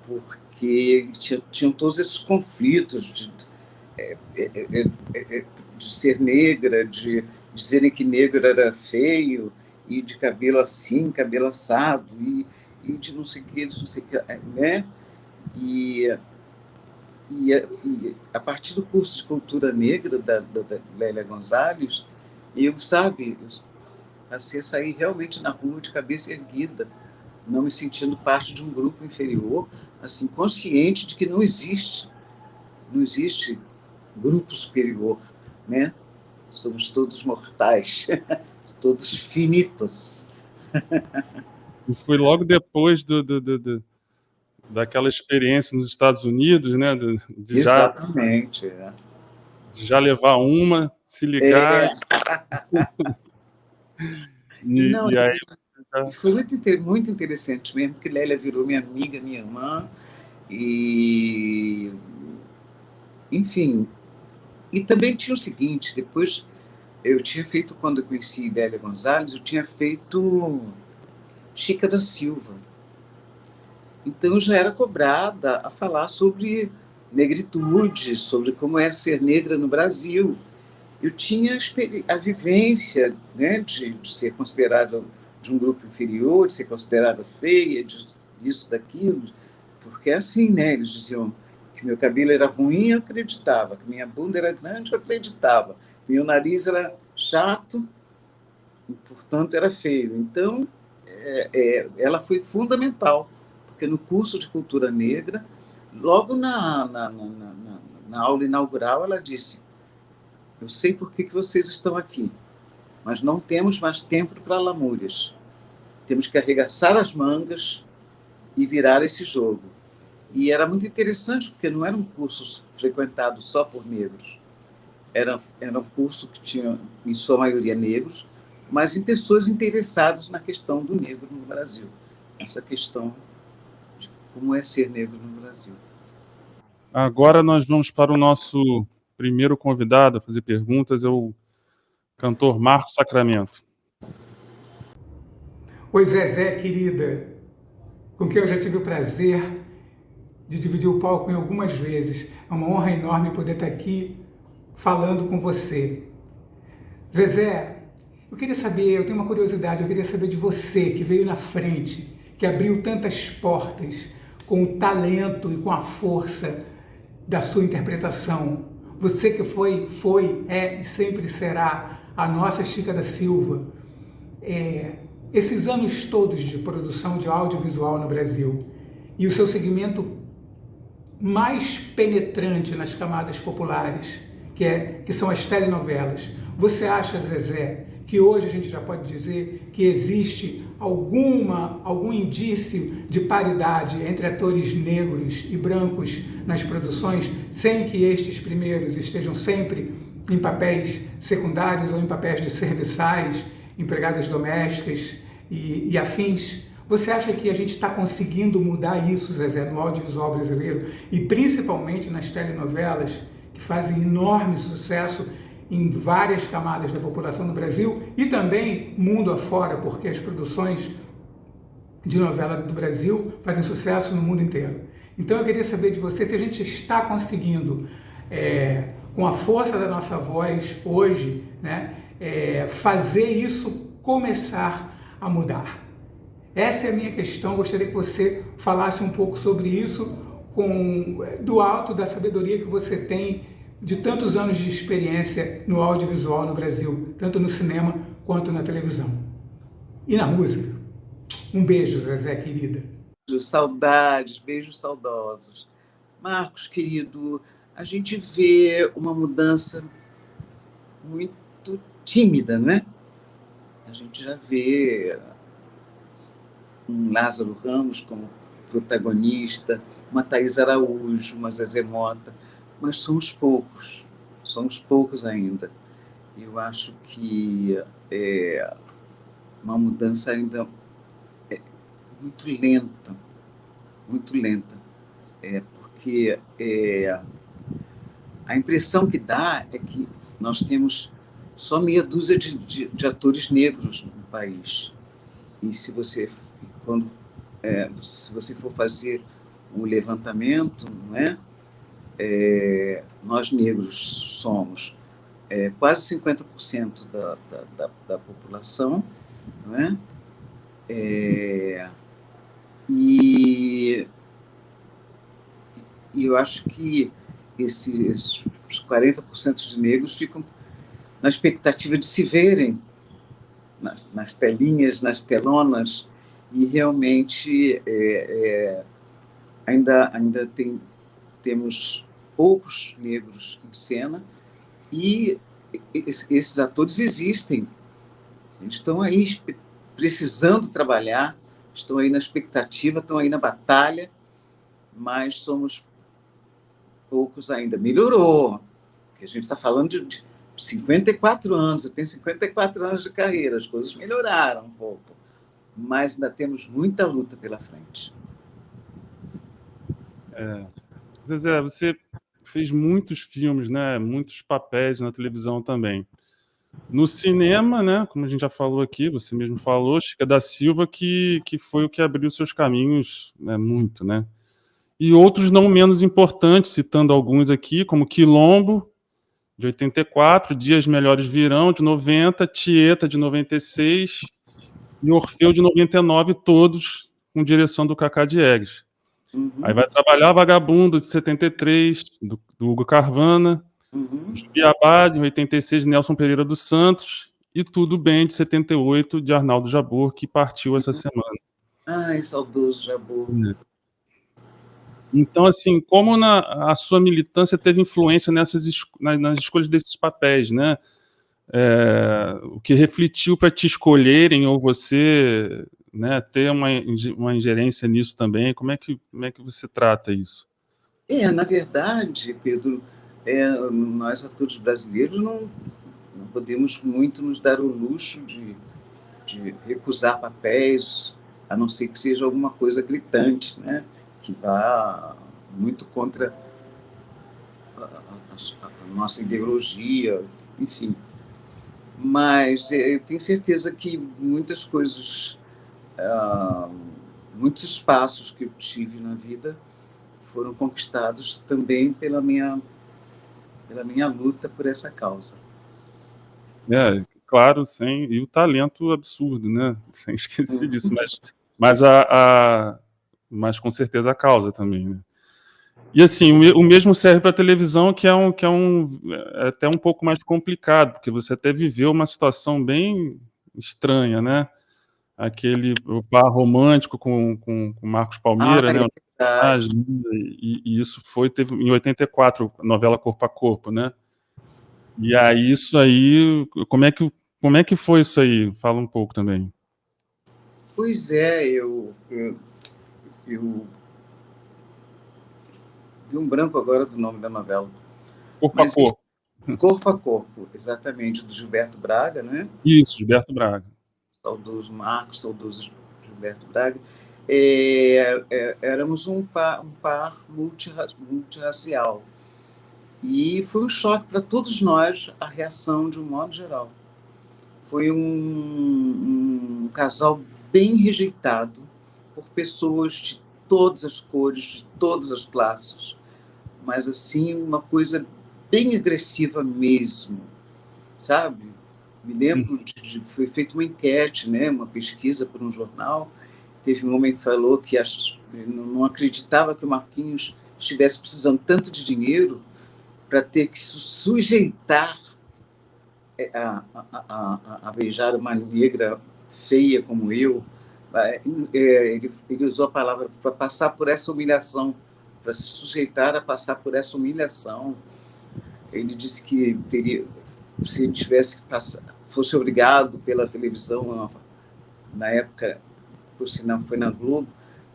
Porque tinham todos esses conflitos de ser negra, de dizerem que negro era feio, e de cabelo assim, cabelo assado, e de não sei o que, não sei o que, né? E, e a partir do curso de cultura negra da Lélia Gonzalez, eu, sabe, eu passei a sair realmente na rua de cabeça erguida, não me sentindo parte de um grupo inferior, assim, consciente de que não existe grupo superior, né? Somos todos mortais, todos finitos. E foi logo depois daquela experiência nos Estados Unidos, né? Exatamente. De já levar uma, se ligar. Não, E aí já... foi muito interessante mesmo, porque Lélia virou minha amiga, minha irmã, e enfim. E também tinha o seguinte, depois eu tinha feito, quando eu conheci Lélia Gonzalez, eu tinha feito Chica da Silva. Então eu já era cobrada a falar sobre negritude, sobre como é ser negra no Brasil. Eu tinha a vivência, né, de ser considerada de um grupo inferior, de ser considerada feia, disso, daquilo, porque é assim, né? Eles diziam que meu cabelo era ruim, eu acreditava, que minha bunda era grande, eu acreditava, que meu nariz era chato, e, portanto, era feio. Então, ela foi fundamental, porque no curso de cultura negra, logo na aula inaugural, ela disse: eu sei por que vocês estão aqui, mas não temos mais tempo para lamúrias. Temos que arregaçar as mangas e virar esse jogo. E era muito interessante, porque não era um curso frequentado só por negros. Era um curso que tinha, em sua maioria, negros, mas em pessoas interessadas na questão do negro no Brasil. Essa questão de como é ser negro no Brasil. Agora nós vamos para o nosso primeiro convidado a fazer perguntas, é o cantor Marcos Sacramento. Oi, Zezé, querida, com quem eu já tive o prazer de dividir o palco em algumas vezes. É uma honra enorme poder estar aqui falando com você. Zezé, eu queria saber, eu tenho uma curiosidade, eu queria saber de você, que veio na frente, que abriu tantas portas com o talento e com a força da sua interpretação. Você que foi, é e sempre será a nossa Chica da Silva. Esses anos todos de produção de audiovisual no Brasil e o seu segmento mais penetrante nas camadas populares, que são as telenovelas. Você acha, Zezé, que hoje a gente já pode dizer que existe algum indício de paridade entre atores negros e brancos nas produções, sem que estes primeiros estejam sempre em papéis secundários ou em papéis de serviçais, empregadas domésticas e afins? Você acha que a gente está conseguindo mudar isso, Zezé, no audiovisual brasileiro e principalmente nas telenovelas, que fazem enorme sucesso em várias camadas da população do Brasil e também mundo afora, porque as produções de novela do Brasil fazem sucesso no mundo inteiro? Então eu queria saber de você se a gente está conseguindo, com a força da nossa voz hoje, né, fazer isso começar a mudar. Essa é a minha questão, gostaria que você falasse um pouco sobre isso, do alto da sabedoria que você tem de tantos anos de experiência no audiovisual no Brasil, tanto no cinema quanto na televisão. E na música. Um beijo, Zezé, querida. Saudades, beijos saudosos. Marcos, querido, a gente vê uma mudança muito tímida, né? A gente já vê um Lázaro Ramos como protagonista, uma Thaís Araújo, uma Zezé Mota, mas somos poucos ainda. Eu acho que é uma mudança ainda muito lenta, porque a impressão que dá é que nós temos só meia dúzia de atores negros no país. E se você for fazer um levantamento, não é? nós negros somos quase 50% da população, não é? E eu acho que esses 40% de negros ficam na expectativa de se verem nas telinhas, nas telonas, e realmente ainda temos poucos negros em cena, e esses atores existem, eles estão aí precisando trabalhar, estão aí na expectativa, estão aí na batalha, mas somos poucos ainda. Melhorou, porque a gente está falando de 54 anos, eu tenho 54 anos de carreira, as coisas melhoraram um pouco, mas ainda temos muita luta pela frente. Zezé, você fez muitos filmes, né? Muitos papéis na televisão também. No cinema, né? Como a gente já falou aqui, você mesmo falou, Chica da Silva, que foi o que abriu seus caminhos, né, muito, né? E outros não menos importantes, citando alguns aqui, como Quilombo, de 84, Dias Melhores Virão, de 90, Tieta, de 96, e Orfeu, de 99, todos com direção do Cacá Diegues. Aí vai trabalhar Vagabundo, de 73, do Hugo Carvana, Jubiabá, de 86, Nelson Pereira dos Santos, e Tudo Bem, de 78, de Arnaldo Jabor, que partiu essa semana. Ai, saudoso Jabor. Então, assim, como a sua militância teve influência nas escolhas desses papéis, né? O que refletiu para te escolherem, ou você, né, ter uma ingerência nisso também? Como é que você trata isso? Na verdade, Pedro, nós atores brasileiros não podemos muito nos dar o luxo de recusar papéis, a não ser que seja alguma coisa gritante, né? Que vá muito contra a nossa ideologia, enfim. Mas eu tenho certeza que muitas coisas, muitos espaços que eu tive na vida foram conquistados também pela minha luta por essa causa. Claro, e o talento absurdo, né? Sem esquecer disso, mas com certeza a causa também, né? E assim, o mesmo serve para a televisão, que é até um pouco mais complicado, porque você até viveu uma situação bem estranha, né? O par romântico com Marcos Palmeira, né? E isso teve em 84, a novela Corpo a Corpo, né? E aí, isso aí, como é que foi isso aí? Fala um pouco também. Pois é, eu vi um branco agora do nome da novela. Corpo a Corpo. Corpo a Corpo, exatamente, do Gilberto Braga, né? Isso, Gilberto Braga. Saudoso Marcos, saudoso Gilberto Braga. Éramos um par multirracial. E foi um choque para todos nós, a reação de um modo geral. Foi um casal bem rejeitado por pessoas de todas as cores, de todas as classes, mas assim, uma coisa bem agressiva mesmo, sabe? Me lembro foi feita uma enquete, né, uma pesquisa por um jornal. Teve um homem que falou que não acreditava que o Marquinhos estivesse precisando tanto de dinheiro para ter que se sujeitar a beijar uma negra feia como eu. Ele usou a palavra para passar por essa humilhação, para se sujeitar a passar por essa humilhação. Ele disse que se ele fosse obrigado pela televisão, na época, por sinal foi na Globo,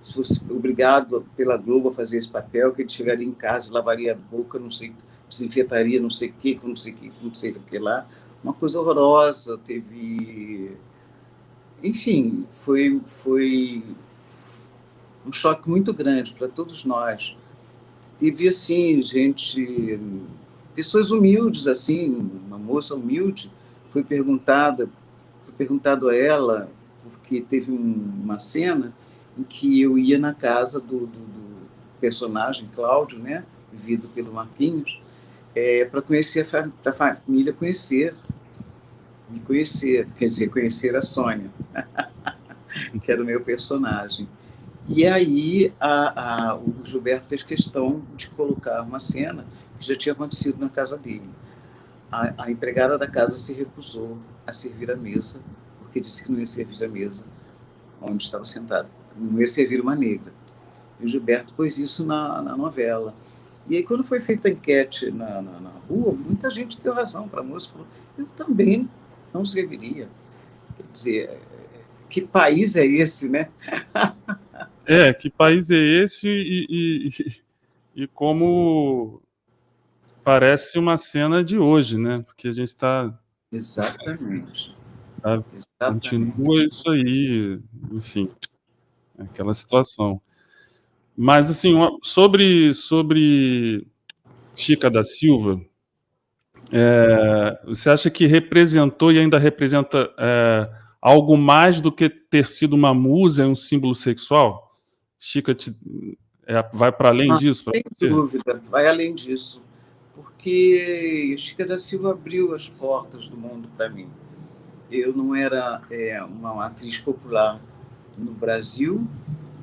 se fosse obrigado pela Globo a fazer esse papel, que ele chegaria em casa, lavaria a boca, não sei, desinfetaria não sei o que, não sei o que lá. Uma coisa horrorosa, enfim, foi um choque muito grande para todos nós. Teve, assim, pessoas humildes, assim, uma moça humilde, foi perguntado a ela, porque teve uma cena em que eu ia na casa do personagem Cláudio, né, vivido pelo Marquinhos, para conhecer para a família me conhecer, quer dizer, conhecer a Sônia, que era o meu personagem. E aí o Gilberto fez questão de colocar uma cena que já tinha acontecido na casa dele. A empregada da casa se recusou a servir a mesa, porque disse que não ia servir a mesa onde estava sentado, não ia servir uma negra. E o Gilberto pôs isso na novela. E aí, quando foi feita a enquete na rua, muita gente deu razão para a moça, falou, eu também não serviria. Quer dizer, que país é esse, né? Que país é esse e como parece uma cena de hoje, né? Porque a gente está... Exatamente. Continua isso aí, enfim, aquela situação. Mas, assim, sobre Chica da Silva, você acha que representou e ainda representa algo mais do que ter sido uma musa e um símbolo sexual? Chica vai para além disso? Sem dúvida, vai além disso. Porque Chica da Silva abriu as portas do mundo para mim. Eu não era uma atriz popular no Brasil,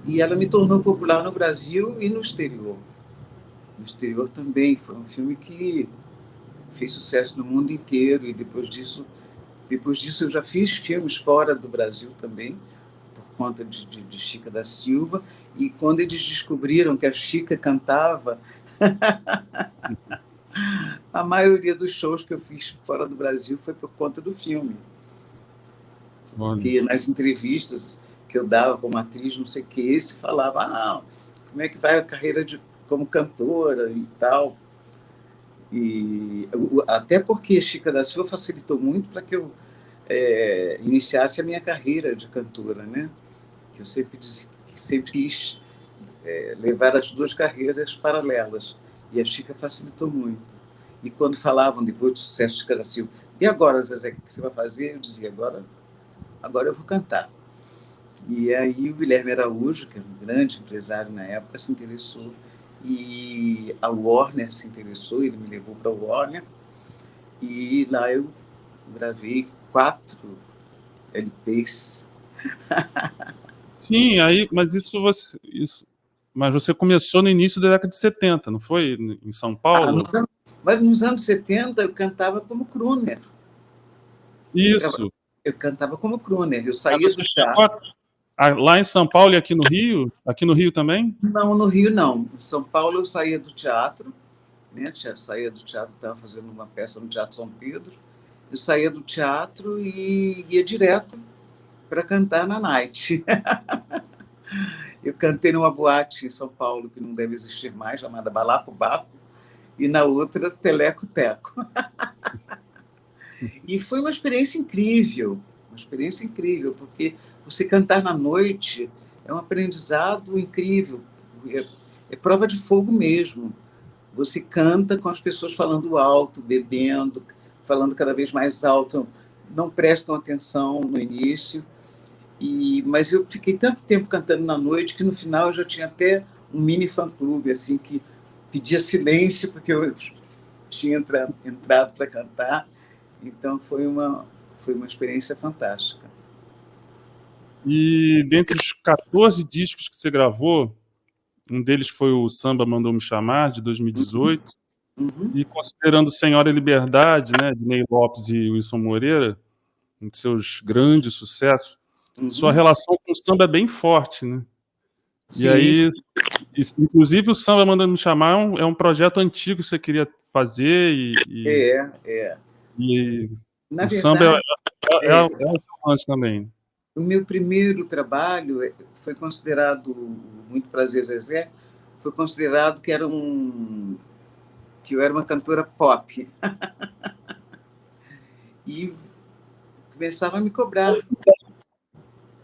e ela me tornou popular no Brasil e no exterior. No exterior também. Foi um filme que fez sucesso no mundo inteiro, e depois disso eu já fiz filmes fora do Brasil também, por conta de Chica da Silva. E quando eles descobriram que a Chica cantava, a maioria dos shows que eu fiz fora do Brasil foi por conta do filme. Porque nas entrevistas que eu dava como atriz, não sei o que, se falava, como é que vai a carreira como cantora e tal. E até porque Chica da Silva facilitou muito para que eu iniciasse a minha carreira de cantora, né? Que eu sempre quis levar as duas carreiras paralelas, e a Chica facilitou muito. E quando falavam depois do sucesso de Chica da Silva, e agora, Zezé, o que você vai fazer? Eu dizia, agora eu vou cantar. E aí o Guilherme Araújo, que era um grande empresário na época, se interessou, e a Warner se interessou, ele me levou para a Warner, e lá eu gravei 4 LPs. Sim, mas mas você começou no início da década de 70, não foi? Em São Paulo? Mas nos anos 70 eu cantava como crooner. Isso. Eu cantava como crooner, eu saía do teatro. Lá em São Paulo e aqui no Rio? Aqui no Rio também? Não, no Rio não. Em São Paulo eu saía do teatro, né? Saía do teatro, estava fazendo uma peça no Teatro São Pedro. Eu saía do teatro e ia direto para cantar na night. Eu cantei numa boate em São Paulo, que não deve existir mais, chamada Balaco Baco, e na outra Teleco Teco. E foi uma experiência incrível, porque você cantar na noite é um aprendizado incrível, é prova de fogo mesmo. Você canta com as pessoas falando alto, bebendo, falando cada vez mais alto, não prestam atenção no início. Mas eu fiquei tanto tempo cantando na noite que no final eu já tinha até um mini fã-clube, assim, que pedia silêncio porque eu tinha entrado para cantar. Então foi uma experiência fantástica. E dentre os 14 discos que você gravou, um deles foi o Samba Mandou Me Chamar, de 2018, e considerando Senhora Liberdade, né, de Ney Lopes e Wilson Moreira, um de seus grandes sucessos, sua relação com o samba é bem forte, né? Sim. E aí, inclusive o Samba Mandou Me Chamar é um projeto antigo que você queria fazer e na o verdade, samba é um seu também. O meu primeiro trabalho foi considerado, Muito Prazer, Zezé, foi considerado que eu era uma cantora pop. E começava a me cobrar.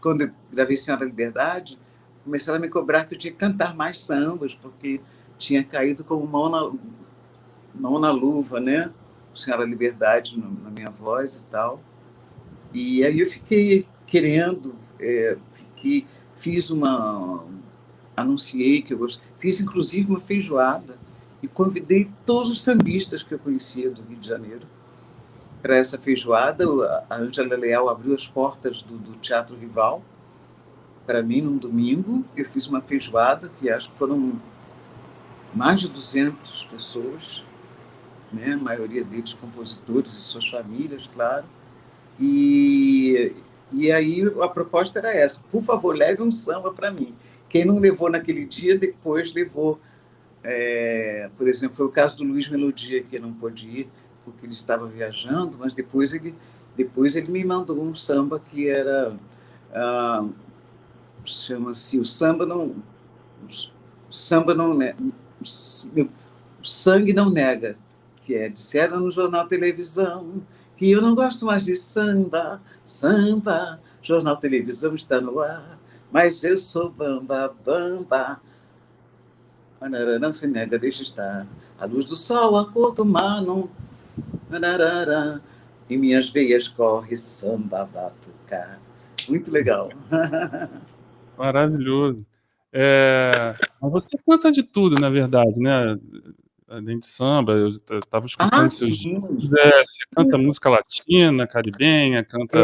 Quando eu gravei Senhora Liberdade, começaram a me cobrar que eu tinha que cantar mais sambas, porque tinha caído como mão na luva, né? Senhora Liberdade na minha voz e tal. E aí eu fiquei querendo, anunciei que eu gostei, fiz inclusive uma feijoada e convidei todos os sambistas que eu conhecia do Rio de Janeiro para essa feijoada. A Ângela Leal abriu as portas do Teatro Rival para mim num domingo. Eu fiz uma feijoada que acho que foram mais de 200 pessoas, né? A maioria deles compositores e suas famílias, claro. E aí a proposta era essa: por favor, leve um samba para mim. Quem não levou naquele dia, depois levou. Por exemplo, foi o caso do Luiz Melodia, que não pôde ir porque ele estava viajando, mas depois ele me mandou um samba que era, chama-se O Samba Não O Sangue Não Nega, que disseram no jornal televisão que eu não gosto mais de samba, jornal televisão está no ar, mas eu sou bamba, bamba. Não se nega, deixa estar. A luz do sol, a cor do mar, não. Em minhas veias corre samba batucar. Muito legal. Maravilhoso. Mas você canta de tudo, na verdade, né? Além de samba, eu estava escutando seus discos. Você canta música latina, caribenha, canta.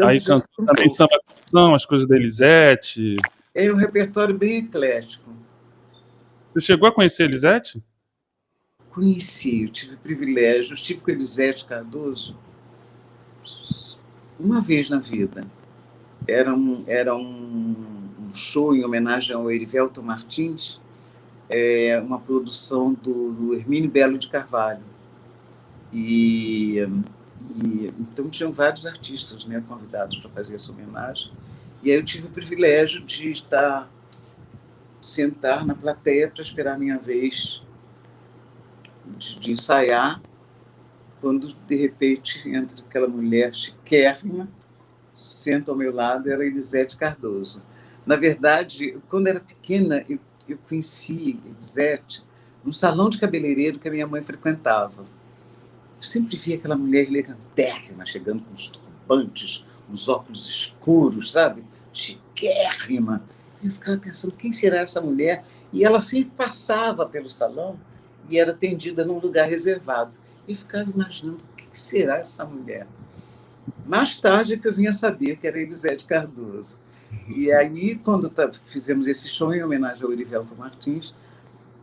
Aí canta também samba canção, as coisas da Elisete. É um repertório bem eclético. Você chegou a conhecer a Elisete? Conheci, eu tive privilégio. Estive com a Elisete Cardoso uma vez na vida. Era um show em homenagem ao Erivelton Martins, uma produção do Hermínio Belo de Carvalho. Então tinham vários artistas, né, convidados para fazer essa homenagem. E aí eu tive o privilégio de sentar na plateia para esperar a minha vez de ensaiar, quando de repente entra aquela mulher chiquérrima, senta ao meu lado, era Elisete Cardoso. Na verdade, quando era pequena, eu conheci Elisete num salão de cabeleireiro que a minha mãe frequentava. Eu sempre via aquela mulher elegantérrima, chegando com os turbantes, os óculos escuros, sabe? Chiquérrima. Eu ficava pensando, quem será essa mulher? E ela sempre passava pelo salão e era atendida num lugar reservado. E ficava imaginando, o que será essa mulher? Mais tarde é que eu vinha saber que era Elisete Cardoso. E aí, quando fizemos esse show em homenagem ao Erivelton Martins,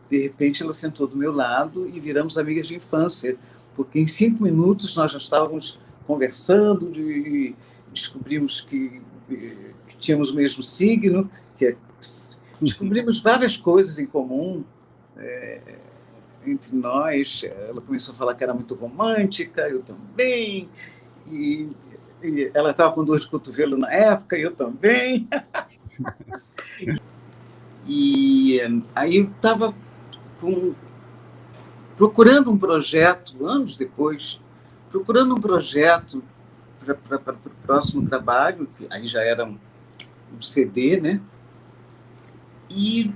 de repente ela sentou do meu lado e viramos amigas de infância, porque em 5 minutos nós já estávamos conversando, descobrimos que tínhamos o mesmo signo, descobrimos várias coisas em comum entre nós. Ela começou a falar que era muito romântica, eu também, e ela estava com dor de cotovelo na época, eu também. E aí eu estava procurando um projeto, anos depois, para o próximo trabalho, que aí já era um CD, né? E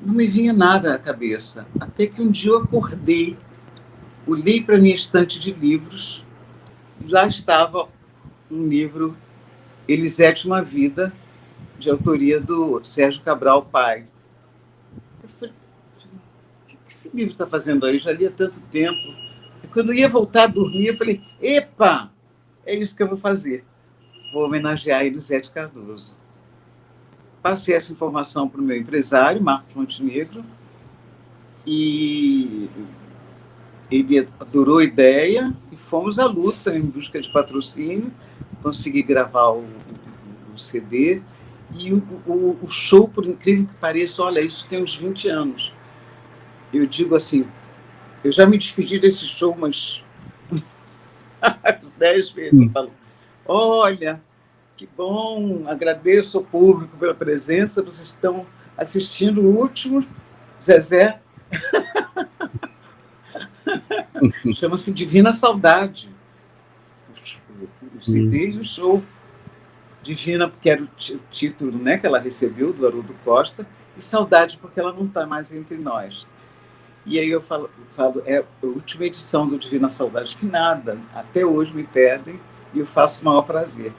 não me vinha nada à cabeça. Até que um dia eu acordei, olhei para a minha estante de livros, e lá estava um livro, Elisete, Uma Vida, de autoria do Sérgio Cabral Pai. Eu falei, o que esse livro está fazendo aí? Eu já li há tanto tempo. E quando eu ia voltar a dormir, eu falei, epa, é isso que eu vou fazer. Vou homenagear a Elisete Cardoso. Passei essa informação para o meu empresário, Marcos Montenegro, e ele adorou a ideia e fomos à luta em busca de patrocínio, consegui gravar o CD, e o show, por incrível que pareça, olha, isso tem uns 20 anos. Eu digo assim, eu já me despedi desse show umas 10 vezes. Eu falo, olha, que bom, agradeço ao público pela presença, vocês estão assistindo o último, Zezé. Chama-se Divina Saudade. O CD e o show. Divina, porque era o título, né, que ela recebeu do Haroldo Costa, e Saudade, porque ela não está mais entre nós. E aí eu falo, é a última edição do Divina Saudade, que nada, até hoje me pedem, e eu faço o maior prazer.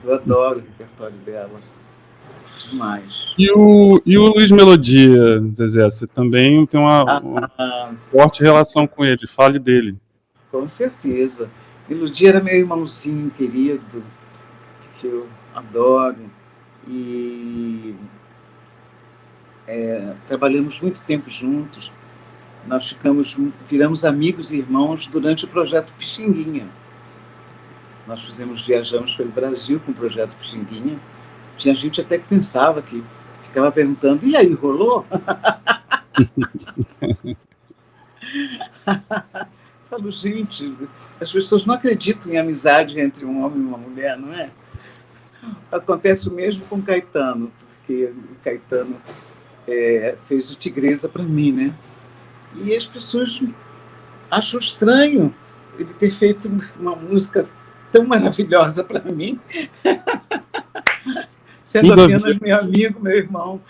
Eu adoro o repertório dela. Demais. E o Luiz Melodia, Zezé, você também tem uma forte relação com ele. Fale dele. Com certeza. Melodia era meu irmãozinho querido, que eu adoro. E trabalhamos muito tempo juntos. Nós viramos amigos e irmãos durante o projeto Pixinguinha. Nós viajamos pelo Brasil com o projeto Pixinguinha. Tinha gente até que pensava que ficava perguntando, e aí, rolou? Falo, gente, as pessoas não acreditam em amizade entre um homem e uma mulher, não é? Acontece o mesmo com o Caetano, porque o Caetano fez o Tigresa para mim, né? E as pessoas acham estranho ele ter feito uma música tão maravilhosa para mim, sendo apenas meu amigo, meu irmão.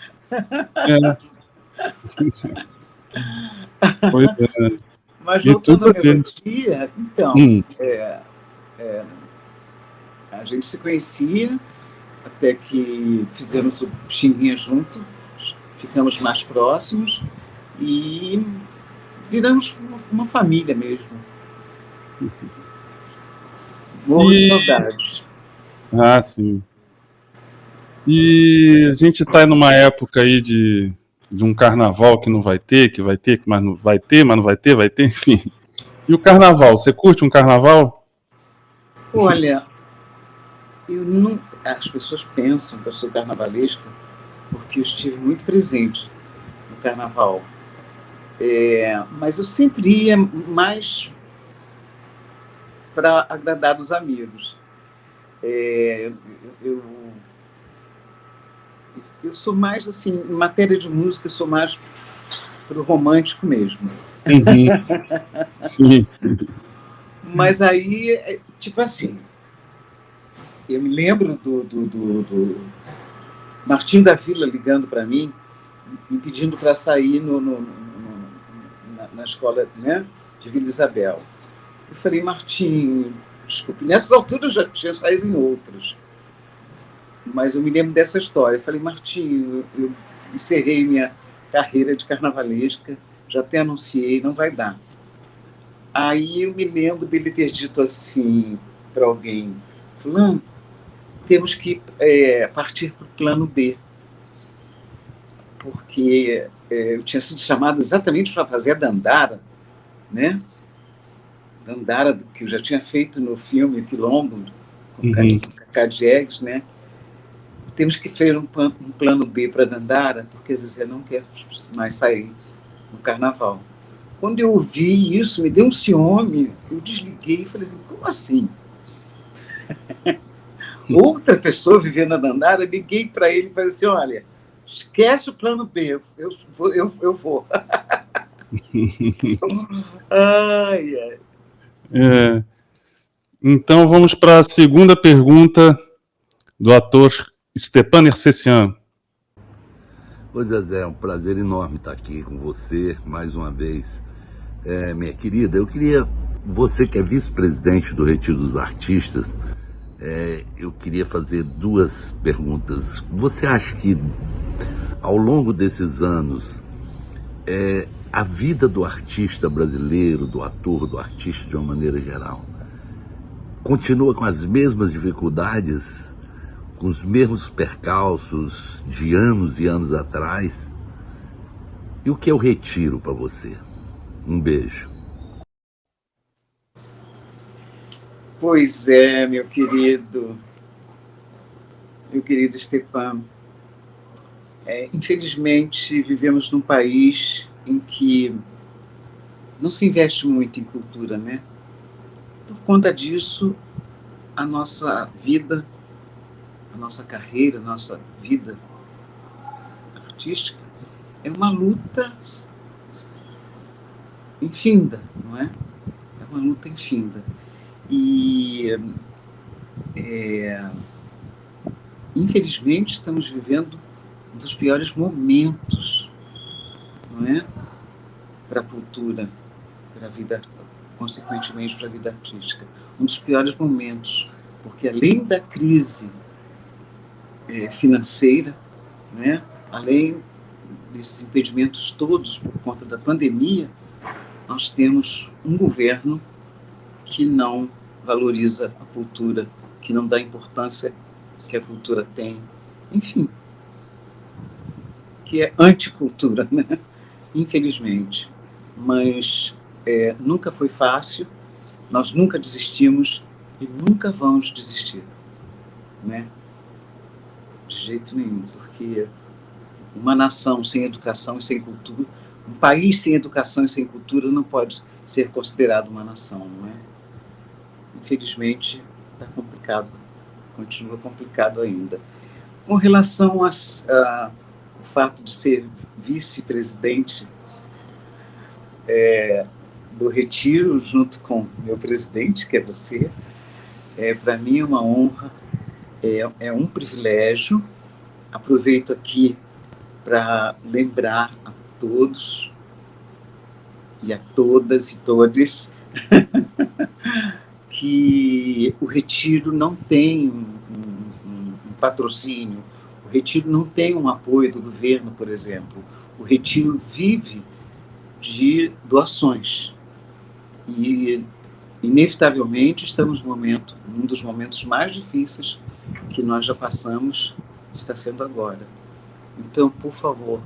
Pois é. Mas voltando à melodia, então, a gente se conhecia até que fizemos o Pixinguinha junto, ficamos mais próximos e viramos uma família mesmo. Morro de saudades. Ah, sim. E a gente está numa época aí de um carnaval que não vai ter, mas não vai ter, mas não vai ter, enfim. E o carnaval, você curte um carnaval? Olha, as pessoas pensam que eu sou carnavalesca porque eu estive muito presente no carnaval. Mas eu sempre ia mais para agradar os amigos. Eu sou mais, assim, em matéria de música, eu sou mais pro romântico mesmo. Sim, sim. Mas aí, tipo assim, eu me lembro do Martim da Vila ligando para mim, me pedindo para sair na escola, né, de Vila Isabel. Eu falei, Martim, desculpe, nessas alturas eu já tinha saído em outras, mas eu me lembro dessa história. Eu falei, Martim, eu encerrei minha carreira de carnavalesca, já até anunciei, não vai dar. Aí eu me lembro dele ter dito assim para alguém, fulano, temos que partir para o plano B, porque eu tinha sido chamado exatamente para fazer a Dandara, né? Dandara, que eu já tinha feito no filme Quilombo, com Cacá Diegues, né? Temos que fazer um plano B para Dandara, porque a Zezé não quer mais sair no carnaval. Quando eu ouvi isso, me deu um ciúme, eu desliguei e falei assim, como assim? Outra pessoa vivendo na Dandara, liguei para ele e falei assim, olha, esquece o plano B, eu vou. Ai, ai. Então vamos para a segunda pergunta do ator Stepan Ercecian. Oi, Zezé, é um prazer enorme estar aqui com você mais uma vez. Minha querida, eu queria, você que é vice-presidente do Retiro dos Artistas, eu queria fazer duas perguntas. Você acha que ao longo desses anos, a vida do artista brasileiro, do ator, do artista de uma maneira geral, continua com as mesmas dificuldades, com os mesmos percalços de anos e anos atrás? E o que é o Retiro para você? Um beijo. Pois é, meu querido Stepan. Infelizmente, vivemos num país em que não se investe muito em cultura, né? Por conta disso, a nossa vida, a nossa carreira, a nossa vida artística é uma luta infinda, não é? É uma luta infinda. E, infelizmente, estamos vivendo um dos piores momentos, não é? Para a cultura, para a vida, consequentemente para a vida artística. Um dos piores momentos, porque além da crise financeira, né? Além desses impedimentos todos por conta da pandemia, nós temos um governo que não valoriza a cultura, que não dá a importância que a cultura tem, enfim, que é anticultura, né? Infelizmente. Mas nunca foi fácil, nós nunca desistimos e nunca vamos desistir, né? De jeito nenhum, porque uma nação sem educação e sem cultura, um país sem educação e sem cultura não pode ser considerado uma nação, não é? Infelizmente, está complicado, continua complicado ainda. Com relação ao fato de ser vice-presidente do Retiro, junto com meu presidente, que é você, para mim é uma honra, é um privilégio. Aproveito aqui para lembrar a todos e a todas e todes que o Retiro não tem um patrocínio, o Retiro não tem um apoio do governo, por exemplo. O Retiro vive de doações e, inevitavelmente, estamos num dos momentos mais difíceis que nós já passamos, está sendo agora. Então, por favor,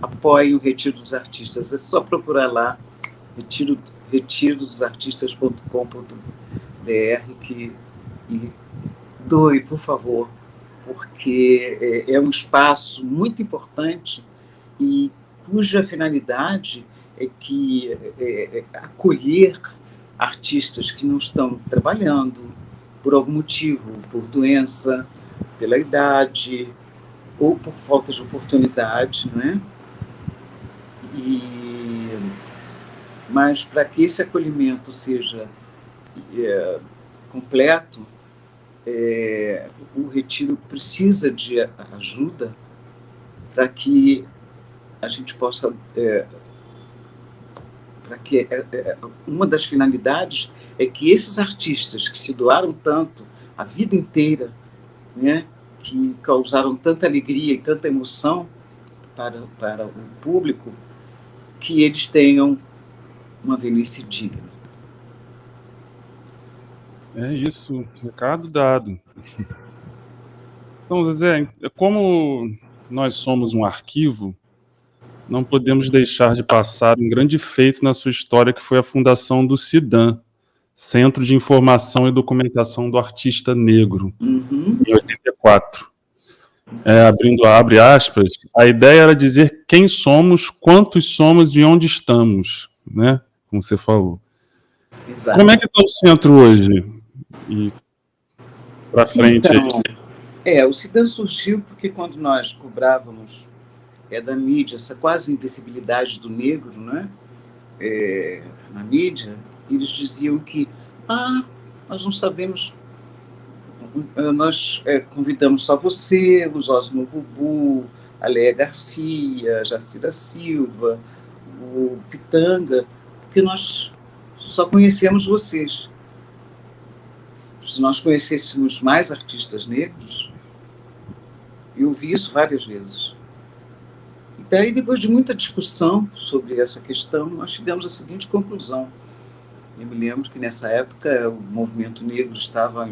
apoiem o Retiro dos Artistas. É só procurar lá, retirodosartistas.com.br, e doe, por favor, porque é um espaço muito importante e cuja finalidade é acolher artistas que não estão trabalhando por algum motivo, por doença, pela idade ou por falta de oportunidade, né? Mas para que esse acolhimento seja completo, o Retiro precisa de ajuda para que a gente possa... para que uma das finalidades é que esses artistas que se doaram tanto a vida inteira, né, que causaram tanta alegria e tanta emoção para o público, que eles tenham uma velhice digna. É isso, recado dado. Então, Zezé, como nós somos um arquivo, não podemos deixar de passar um grande feito na sua história, que foi a fundação do CIDAM, Centro de Informação e Documentação do Artista Negro, em 84. Abre aspas, a ideia era dizer quem somos, quantos somos e onde estamos, né? Como você falou. Exato. Como é que está o centro hoje? E para frente. Então, o CIDAM surgiu porque quando nós cobrávamos da mídia essa quase invisibilidade do negro, né? Na mídia, eles diziam que nós não sabemos, nós convidamos só você, o Zósimo Bubu, a Léa Garcia, a Jacira Silva, o Pitanga, porque nós só conhecemos vocês. Se nós conhecêssemos mais artistas negros, eu ouvi isso várias vezes. E daí, depois de muita discussão sobre essa questão, nós chegamos à seguinte conclusão. Eu me lembro que nessa época o movimento negro estava,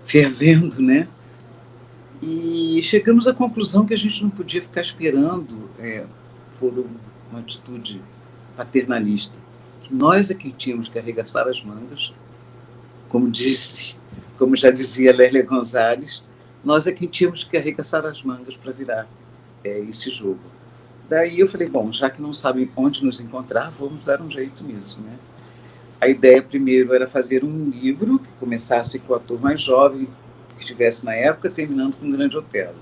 fervendo, né? E chegamos à conclusão que a gente não podia ficar esperando por uma atitude paternalista. Que nós é que tínhamos que arregaçar as mangas, como já dizia Lélia Gonzalez, nós é que tínhamos que arregaçar as mangas para virar esse jogo. Daí eu falei, bom, já que não sabem onde nos encontrar, vamos dar um jeito nisso, né? A ideia primeiro era fazer um livro que começasse com o ator mais jovem que estivesse na época, terminando com um Grande Otelo.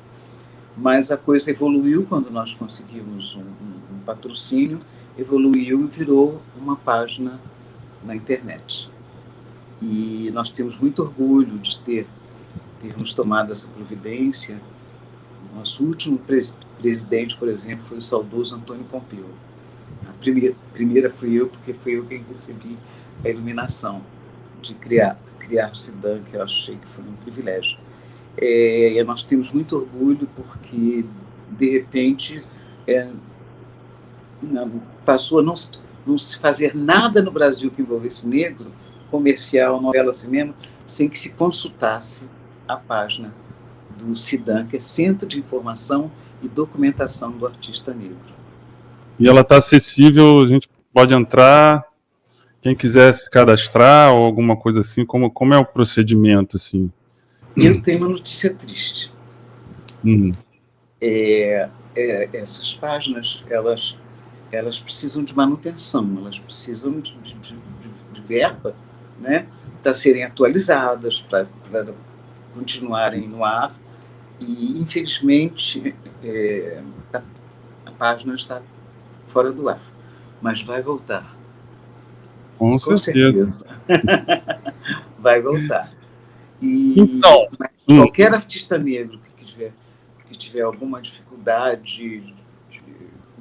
Mas a coisa evoluiu quando nós conseguimos um patrocínio, evoluiu e virou uma página na internet. E nós temos muito orgulho de termos tomado essa providência. Nosso último presidente, por exemplo, foi o saudoso Antônio Pompeu. A primeira fui eu, porque foi eu quem recebi a iluminação de criar o CIDAM, que eu achei que foi um privilégio. Nós temos muito orgulho porque, de repente, passou a não se fazer nada no Brasil que envolvesse negro, comercial, novela, cinema, sem que se consultasse a página do CIDAM, que é Centro de Informação e Documentação do Artista Negro. E ela está acessível, a gente pode entrar, quem quiser se cadastrar ou alguma coisa assim, como é o procedimento, assim? Eu tenho uma notícia triste. Essas páginas, elas precisam de manutenção, elas precisam de verba, né, para serem atualizadas, para continuarem no ar. E, infelizmente, a página está fora do ar, mas vai voltar. Com certeza. Vai voltar. Então, qualquer artista negro que tiver alguma dificuldade,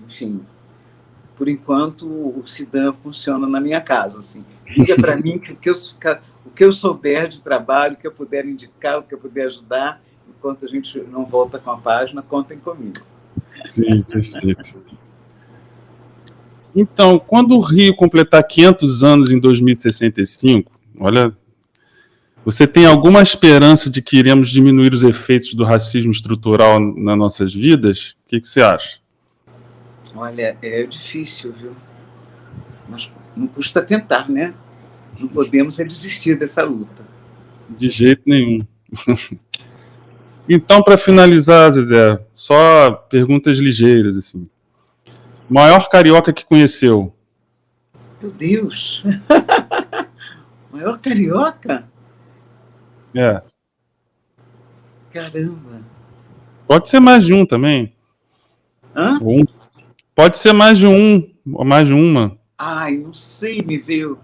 enfim, por enquanto o CIDAM funciona na minha casa, assim. Liga para mim que o que eu souber de trabalho, o que eu puder indicar, o que eu puder ajudar, enquanto a gente não volta com a página, contem comigo. Sim, perfeito. Então, quando o Rio completar 500 anos em 2065, olha, você tem alguma esperança de que iremos diminuir os efeitos do racismo estrutural nas nossas vidas? O que você acha? Olha, é difícil, viu? Mas não custa tentar, né? Não podemos desistir dessa luta. De jeito nenhum. Então, para finalizar, Zezé, só perguntas ligeiras, assim. Maior carioca que conheceu? Meu Deus! Maior carioca? É. Caramba! Pode ser mais de um também. Hã? Pode ser mais de um, ou mais de uma. Ai, não sei, me veio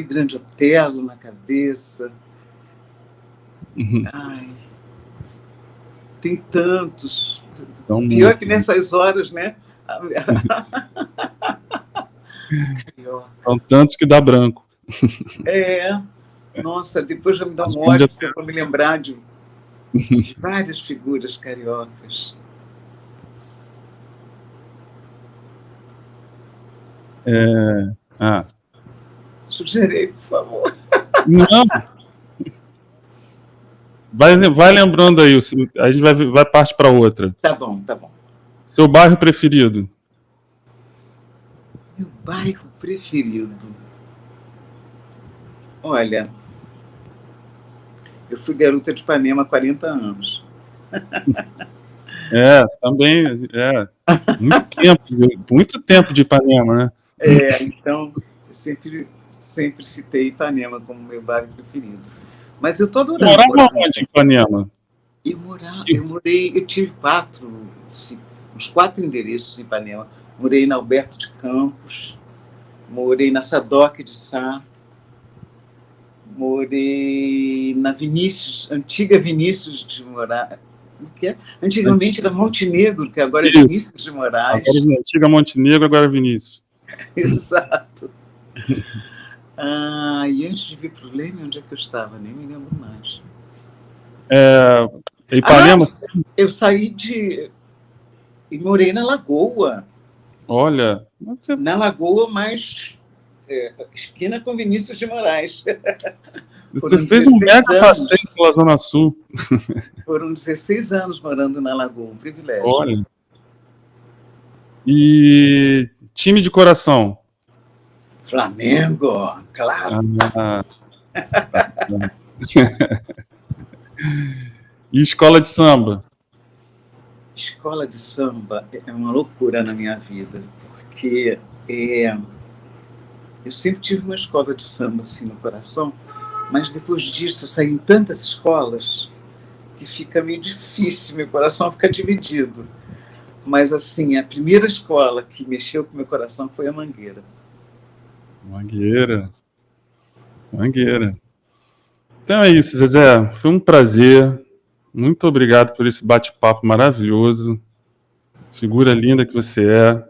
Grande Otelo na cabeça. Ai, tem tantos. Então, pior que nessas horas, né? São tantos que dá branco. Nossa, depois já me dá um ódio para me lembrar de várias figuras cariocas. Sugerei, por favor. Não. Vai lembrando aí, a gente vai partir para outra. Tá bom. Seu bairro preferido? Meu bairro preferido? Olha, eu fui garota de Ipanema há 40 anos. Também, muito tempo de Ipanema, né? Então, eu sempre citei Ipanema como meu bairro preferido. Mas eu tô adorando. Morava onde em Ipanema? Eu tive uns 4 endereços em Ipanema. Morei na Alberto de Campos, morei na Sadoc de Sá, morei na antiga Vinícius de Moraes. Como que é? Antigamente era Montenegro, que agora é Vinícius de Moraes. Agora é antiga Montenegro, agora é Vinícius. Exato. E antes de vir para o Leme, onde é que eu estava? Nem me lembro mais. Ipanema? Eu saí e morei na Lagoa. Olha. Na Lagoa, mas esquina com Vinícius de Moraes. Você fez um mega passeio pela Zona Sul. Foram 16 anos morando na Lagoa, um privilégio. Olha. E time de coração? Flamengo, claro. E escola de samba? Escola de samba é uma loucura na minha vida, porque eu sempre tive uma escola de samba assim no coração, mas depois disso eu saí em tantas escolas que fica meio difícil, meu coração fica dividido. Mas assim, a primeira escola que mexeu com meu coração foi a Mangueira. Mangueira. Então é isso, Zezé. Foi um prazer. Muito obrigado por esse bate-papo maravilhoso. Figura linda que você é.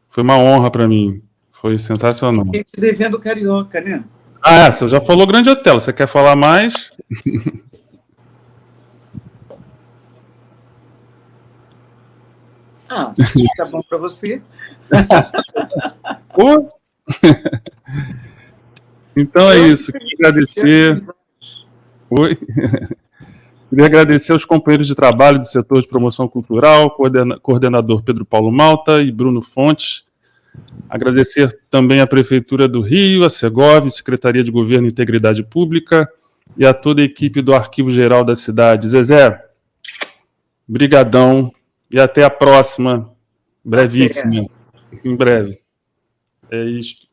Foi uma honra para mim. Foi sensacional. Fiquei te devendo carioca, né? Você já falou Grande Otelo. Você quer falar mais? Ah, se tá bom para você. Ô! Então é isso. Queria agradecer. Oi. Queria agradecer aos companheiros de trabalho do setor de promoção cultural, coordenador Pedro Paulo Malta e Bruno Fontes. Agradecer também à Prefeitura do Rio, a Segov, Secretaria de Governo e Integridade Pública e a toda a equipe do Arquivo Geral da cidade. Zezé, brigadão e até a próxima, brevíssima, em breve. É isto.